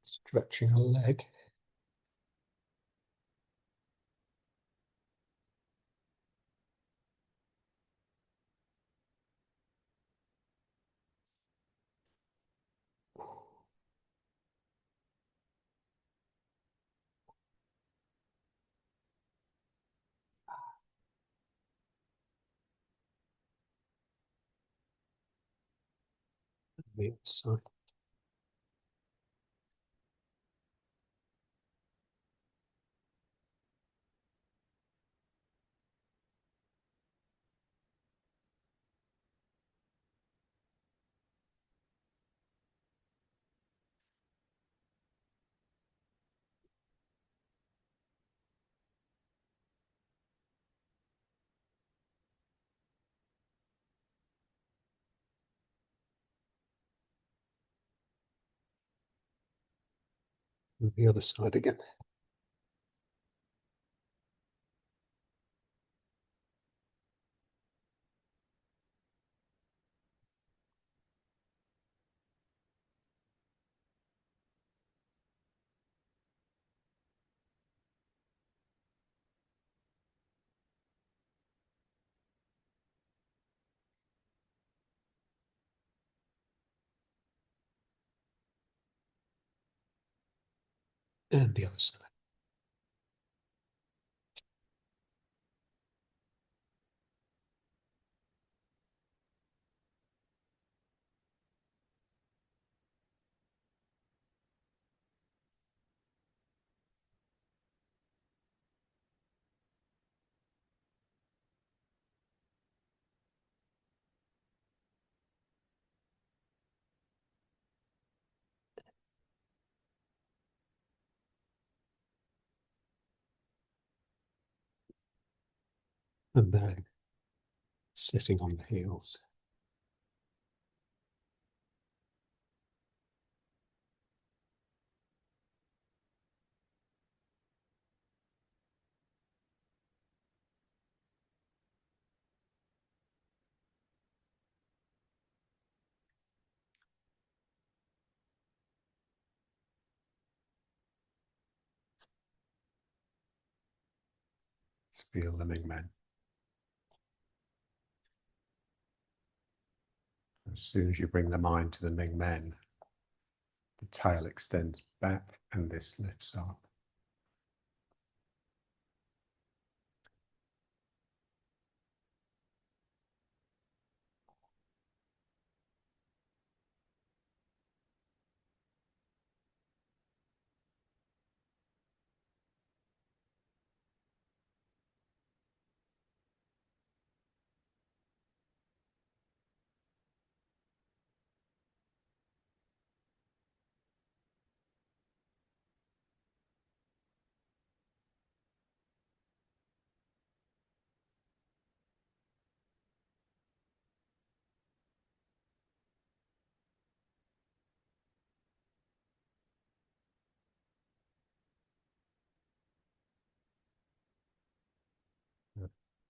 Stretching a leg. The other side. And the other side again. And the other side. And then sitting on the heels. Just feel the Ming Men. As soon as you bring the mind to the Ming Men, the tail extends back and this lifts up.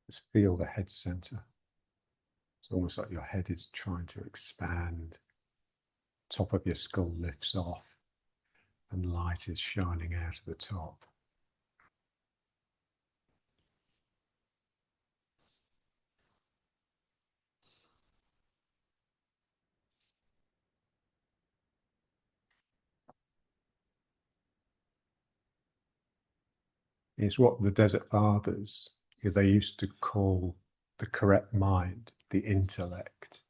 Just feel the head center. It's almost like your head is trying to expand. Top of your skull lifts off and light is shining out of the top. It's what the Desert Fathers, they used to call the correct mind, the intellect,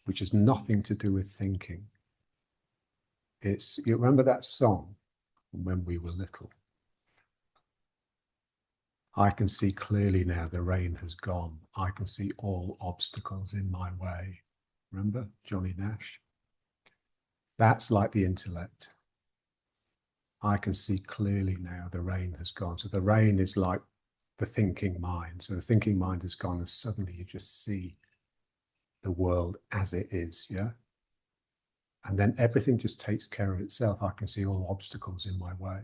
which has nothing to do with thinking. It's, you remember that song when we were little? I can see clearly now the rain has gone. I can see all obstacles in my way. Remember Johnny Nash? That's like the intellect. I can see clearly now the rain has gone. So the rain is like the thinking mind. So the thinking mind has gone and suddenly you just see the world as it is, yeah? And then everything just takes care of itself. I can see all obstacles in my way.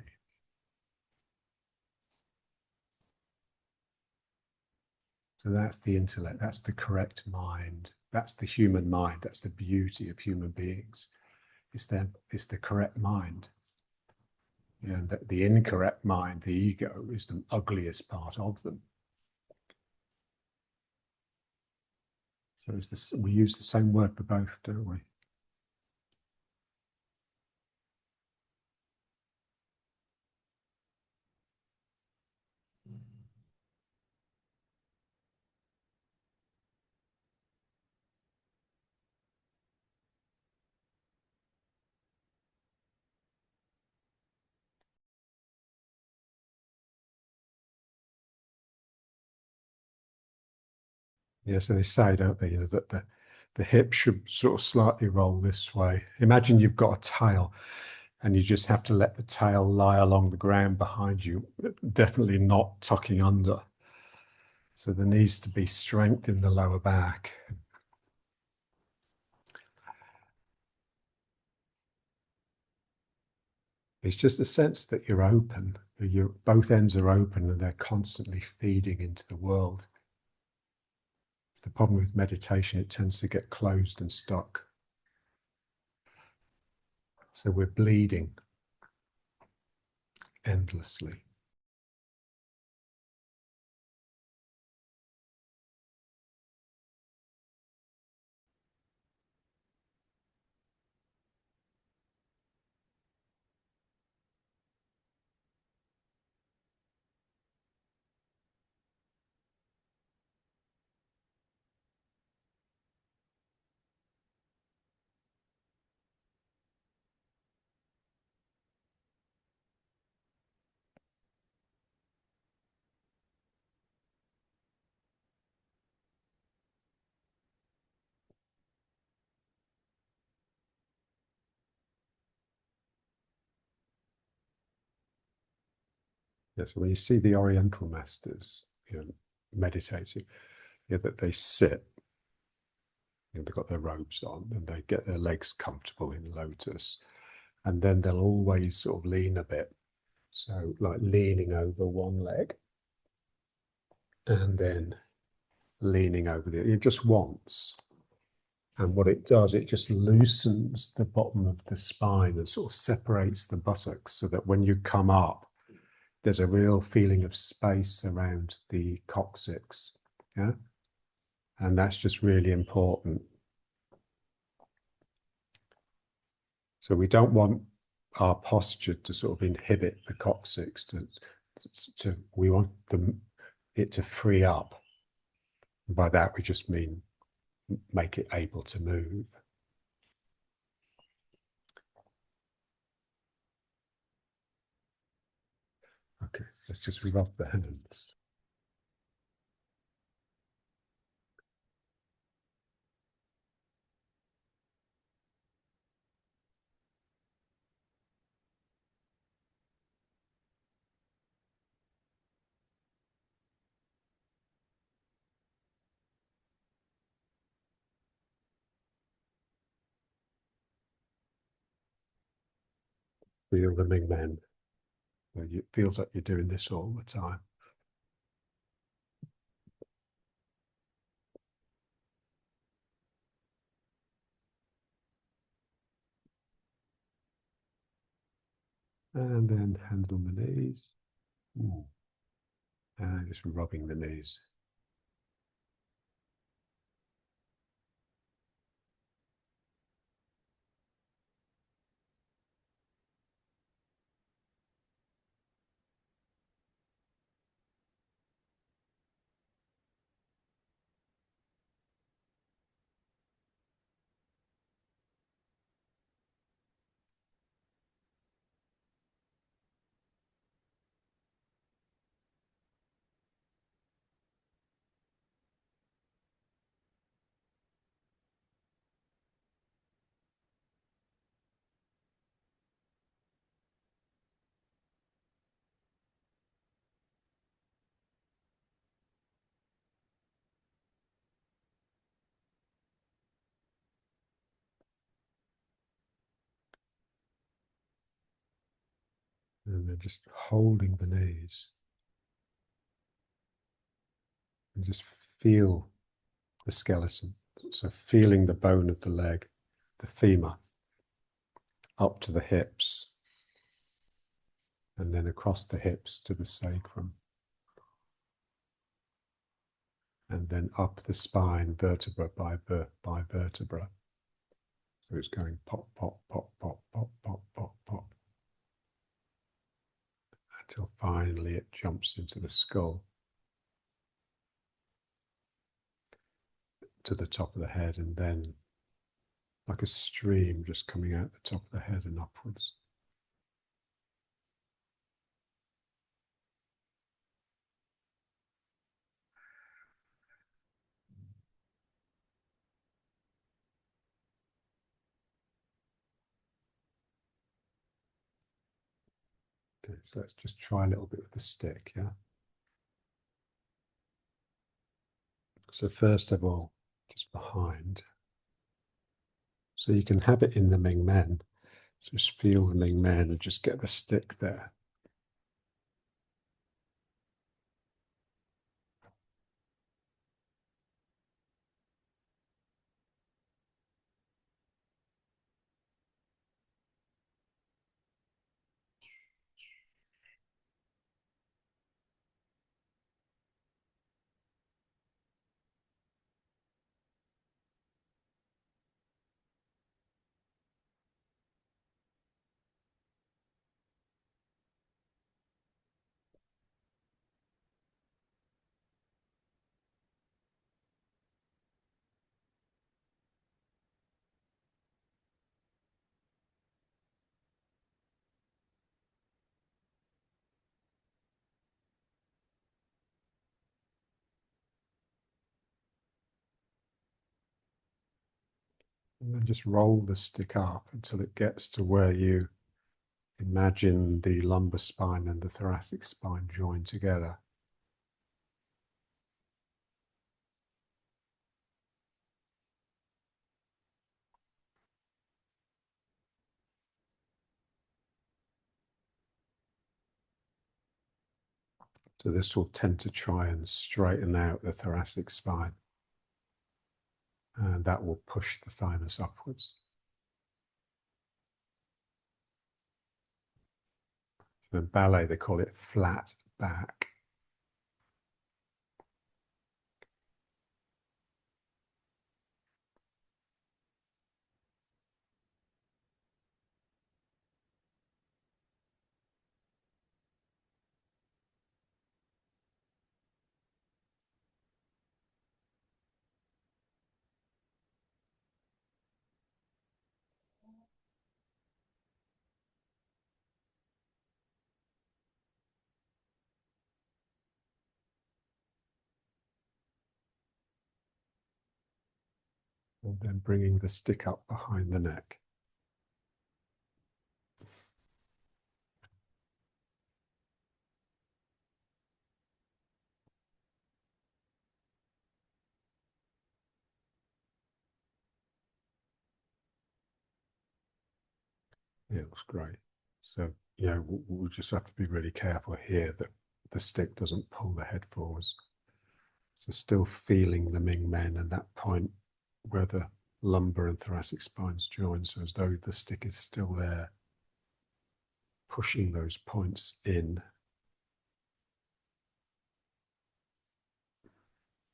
So that's the intellect, that's the correct mind, that's the human mind, that's the beauty of human beings. It's the correct mind. And the incorrect mind, the ego, is the ugliest part of them. So it's this, we use the same word for both, don't we? Yeah, so they say, don't they, that the hip should sort of slightly roll this way. Imagine you've got a tail and you just have to let the tail lie along the ground behind you, definitely not tucking under. So there needs to be strength in the lower back. It's just a sense that you're open, both ends are open and they're constantly feeding into the world. It's the problem with meditation, it tends to get closed and stuck. So we're bleeding endlessly. Yeah, so when you see the Oriental masters, meditating, that they sit, they've got their robes on and they get their legs comfortable in lotus, and then they'll always sort of lean a bit. So like leaning over one leg and then leaning over the other, just once. And what it does, it just loosens the bottom of the spine and sort of separates the buttocks so that when you come up, there's a real feeling of space around the coccyx. Yeah. And that's just really important. So we don't want our posture to sort of inhibit the coccyx. We want it to free up. And by that we just mean make it able to move. Okay, let's just rub the hands. Feel the Ming Men. It feels like you're doing this all the time. And then hands on the knees. Ooh. And just rubbing the knees. And then just holding the knees. And just feel the skeleton. So feeling the bone of the leg, the femur, up to the hips, and then across the hips to the sacrum, and then up the spine, vertebra by vertebra. So it's going pop, pop, pop, pop, pop, pop, pop, pop, until finally it jumps into the skull, to the top of the head, and then like a stream just coming out the top of the head and upwards. Okay, so let's just try a little bit with the stick, yeah? So first of all, just behind. So you can have it in the Ming Men. So just feel the Ming Men and just get the stick there. And then just roll the stick up until it gets to where you imagine the lumbar spine and the thoracic spine joined together. So this will tend to try and straighten out the thoracic spine. And that will push the thymus upwards. In ballet, they call it flat back. And then bringing the stick up behind the neck. Yeah, it looks great. So, we'll just have to be really careful here that the stick doesn't pull the head forwards. So still feeling the Ming Men and that point where the lumbar and thoracic spines join, so as though the stick is still there, pushing those points in.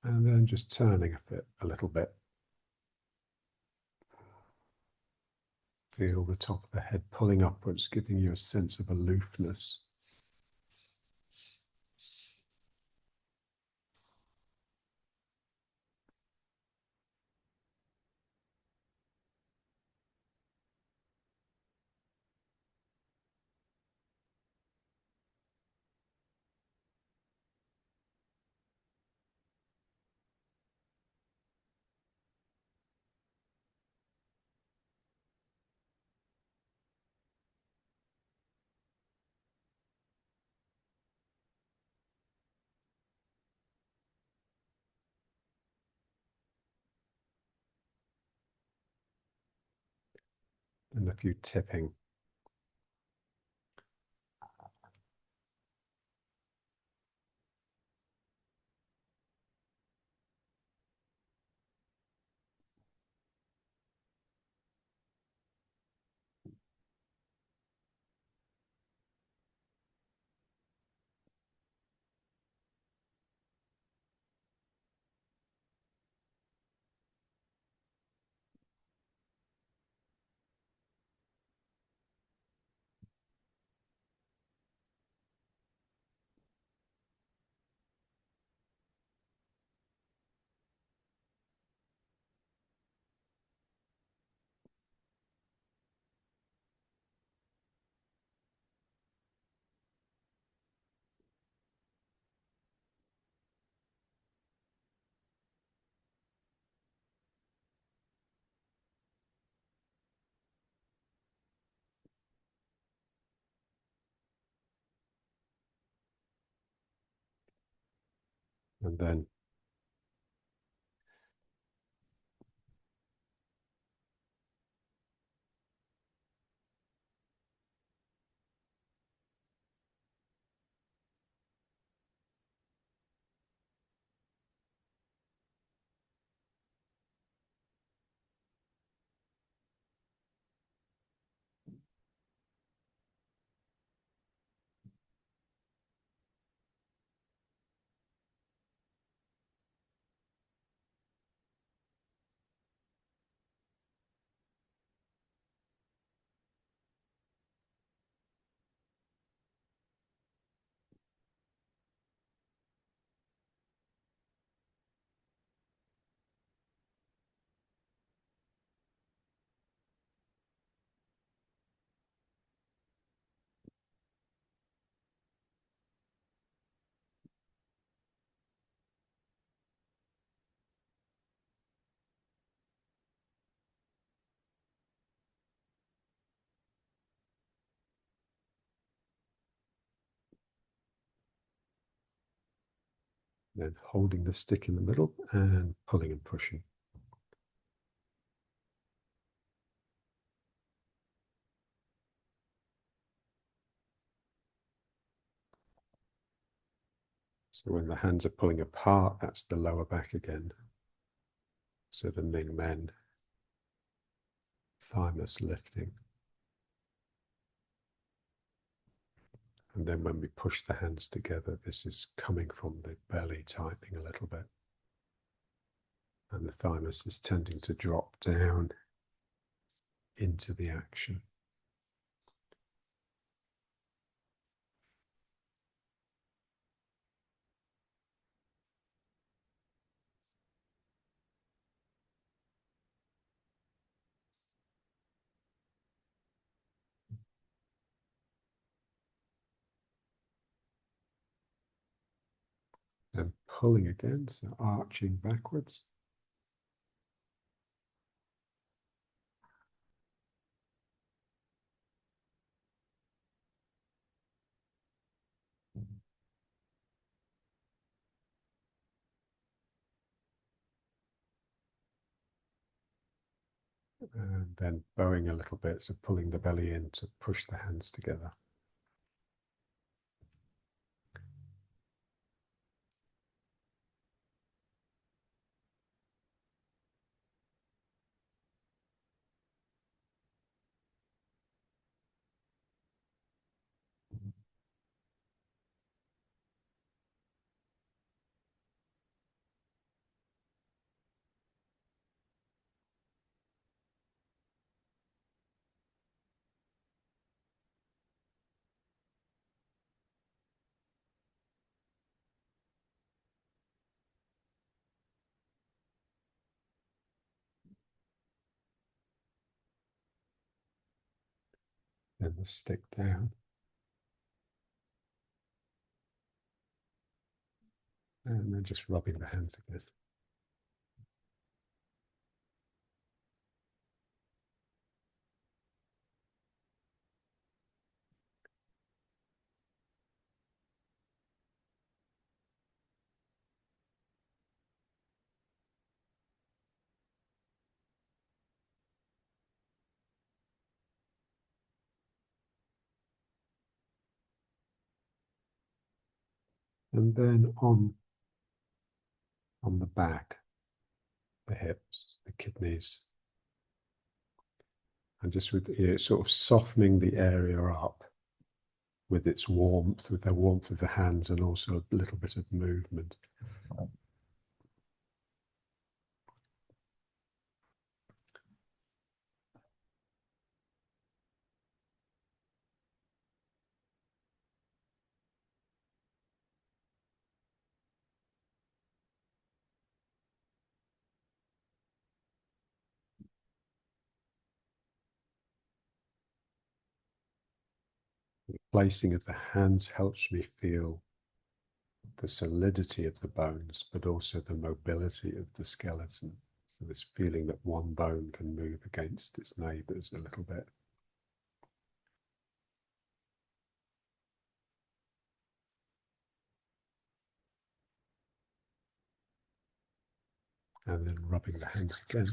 And then just turning a little bit. Feel the top of the head pulling upwards, giving you a sense of aloofness. And a few tipping. And then holding the stick in the middle and pulling and pushing. So when the hands are pulling apart, that's the lower back again. So the Ming Men, thymus lifting. And then when we push the hands together, this is coming from the belly, tightening a little bit. And the thymus is tending to drop down into the action. And pulling again, so arching backwards. And then bowing a little bit, so pulling the belly in to push the hands together. Then the stick down. And then just rubbing the hands again. And then on the back, the hips, the kidneys, and just with sort of softening the area up with its warmth, with the warmth of the hands, and also a little bit of movement. The placing of the hands helps me feel the solidity of the bones, but also the mobility of the skeleton. So this feeling that one bone can move against its neighbours a little bit. And then rubbing the hands again.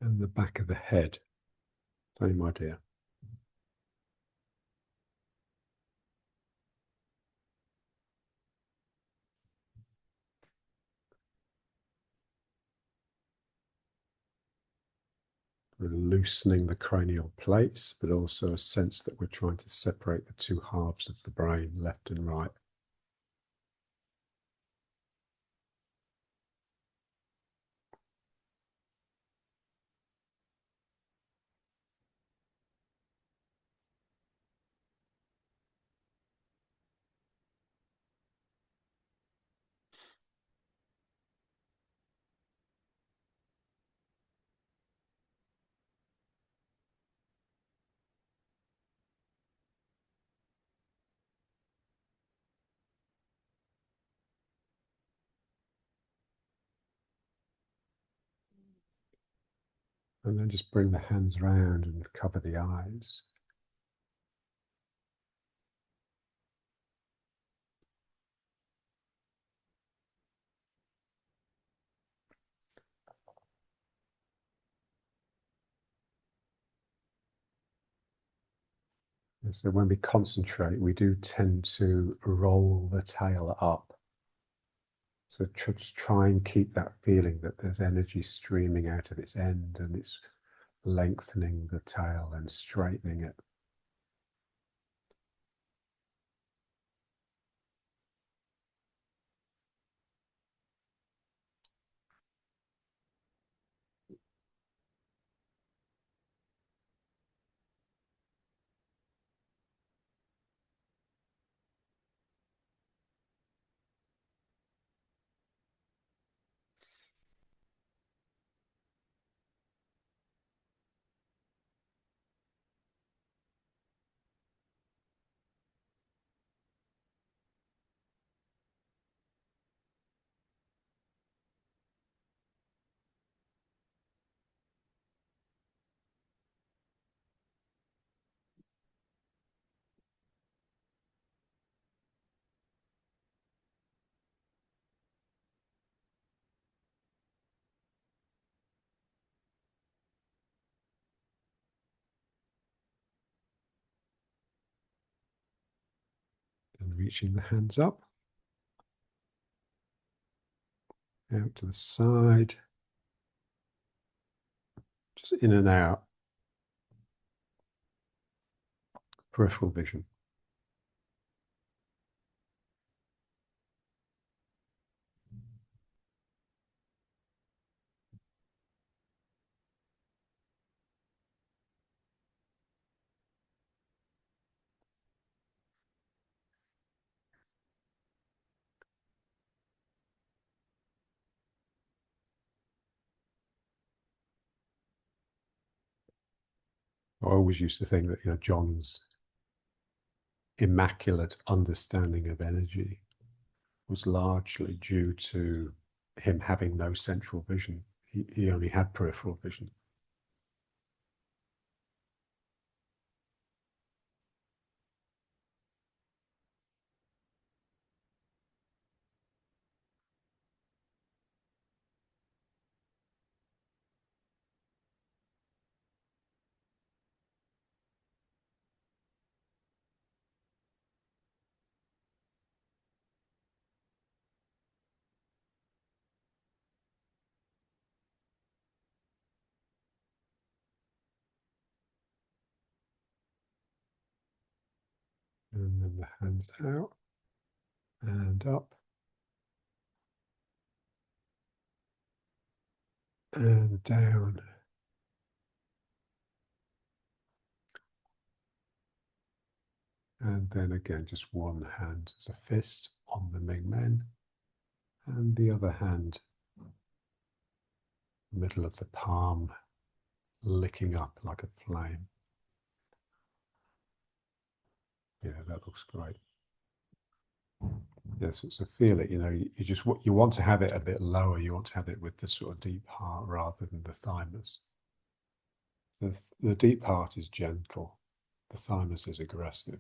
And the back of the head, same idea. We're loosening the cranial plates, but also a sense that we're trying to separate the two halves of the brain, left and right. And then just bring the hands round and cover the eyes. So when we concentrate, we do tend to roll the tail up. So just try and keep that feeling that there's energy streaming out of its end and it's lengthening the tail and straightening it. And reaching the hands up, out to the side, just in and out, peripheral vision. I always used to think that, John's immaculate understanding of energy was largely due to him having no central vision. He only had peripheral vision. And then the hands out and up and down. And then again, just one hand as a fist on the Ming Men, and the other hand, middle of the palm, licking up like a flame. Yeah, that looks great. Yes, so feel it. You just you want to have it a bit lower. You want to have it with the sort of deep heart rather than the thymus. The deep heart is gentle. The thymus is aggressive.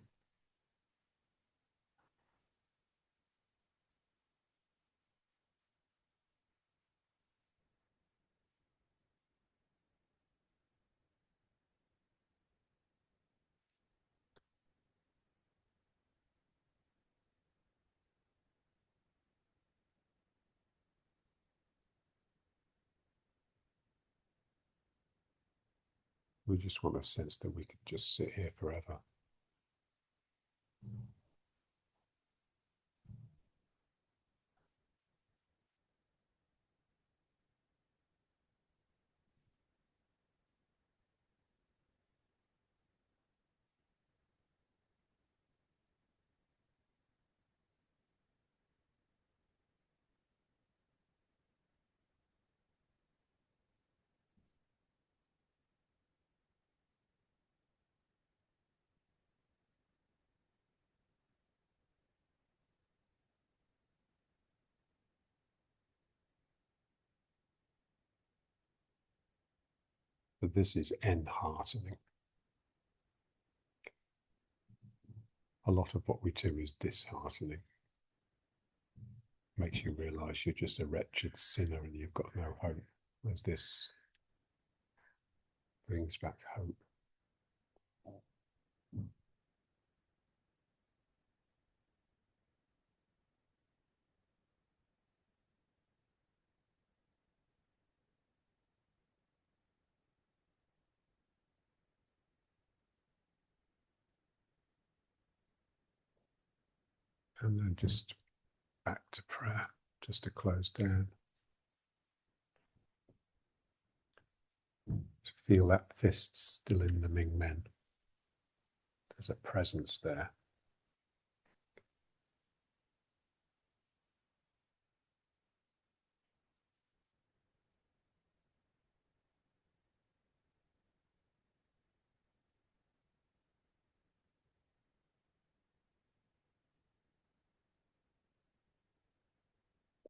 We just want a sense that we could just sit here forever. But this is enheartening. A lot of what we do is disheartening. Makes you realize you're just a wretched sinner and you've got no hope. Whereas this brings back hope. And then just back to prayer, just to close down. Just feel that fist still in the Ming Men. There's a presence there.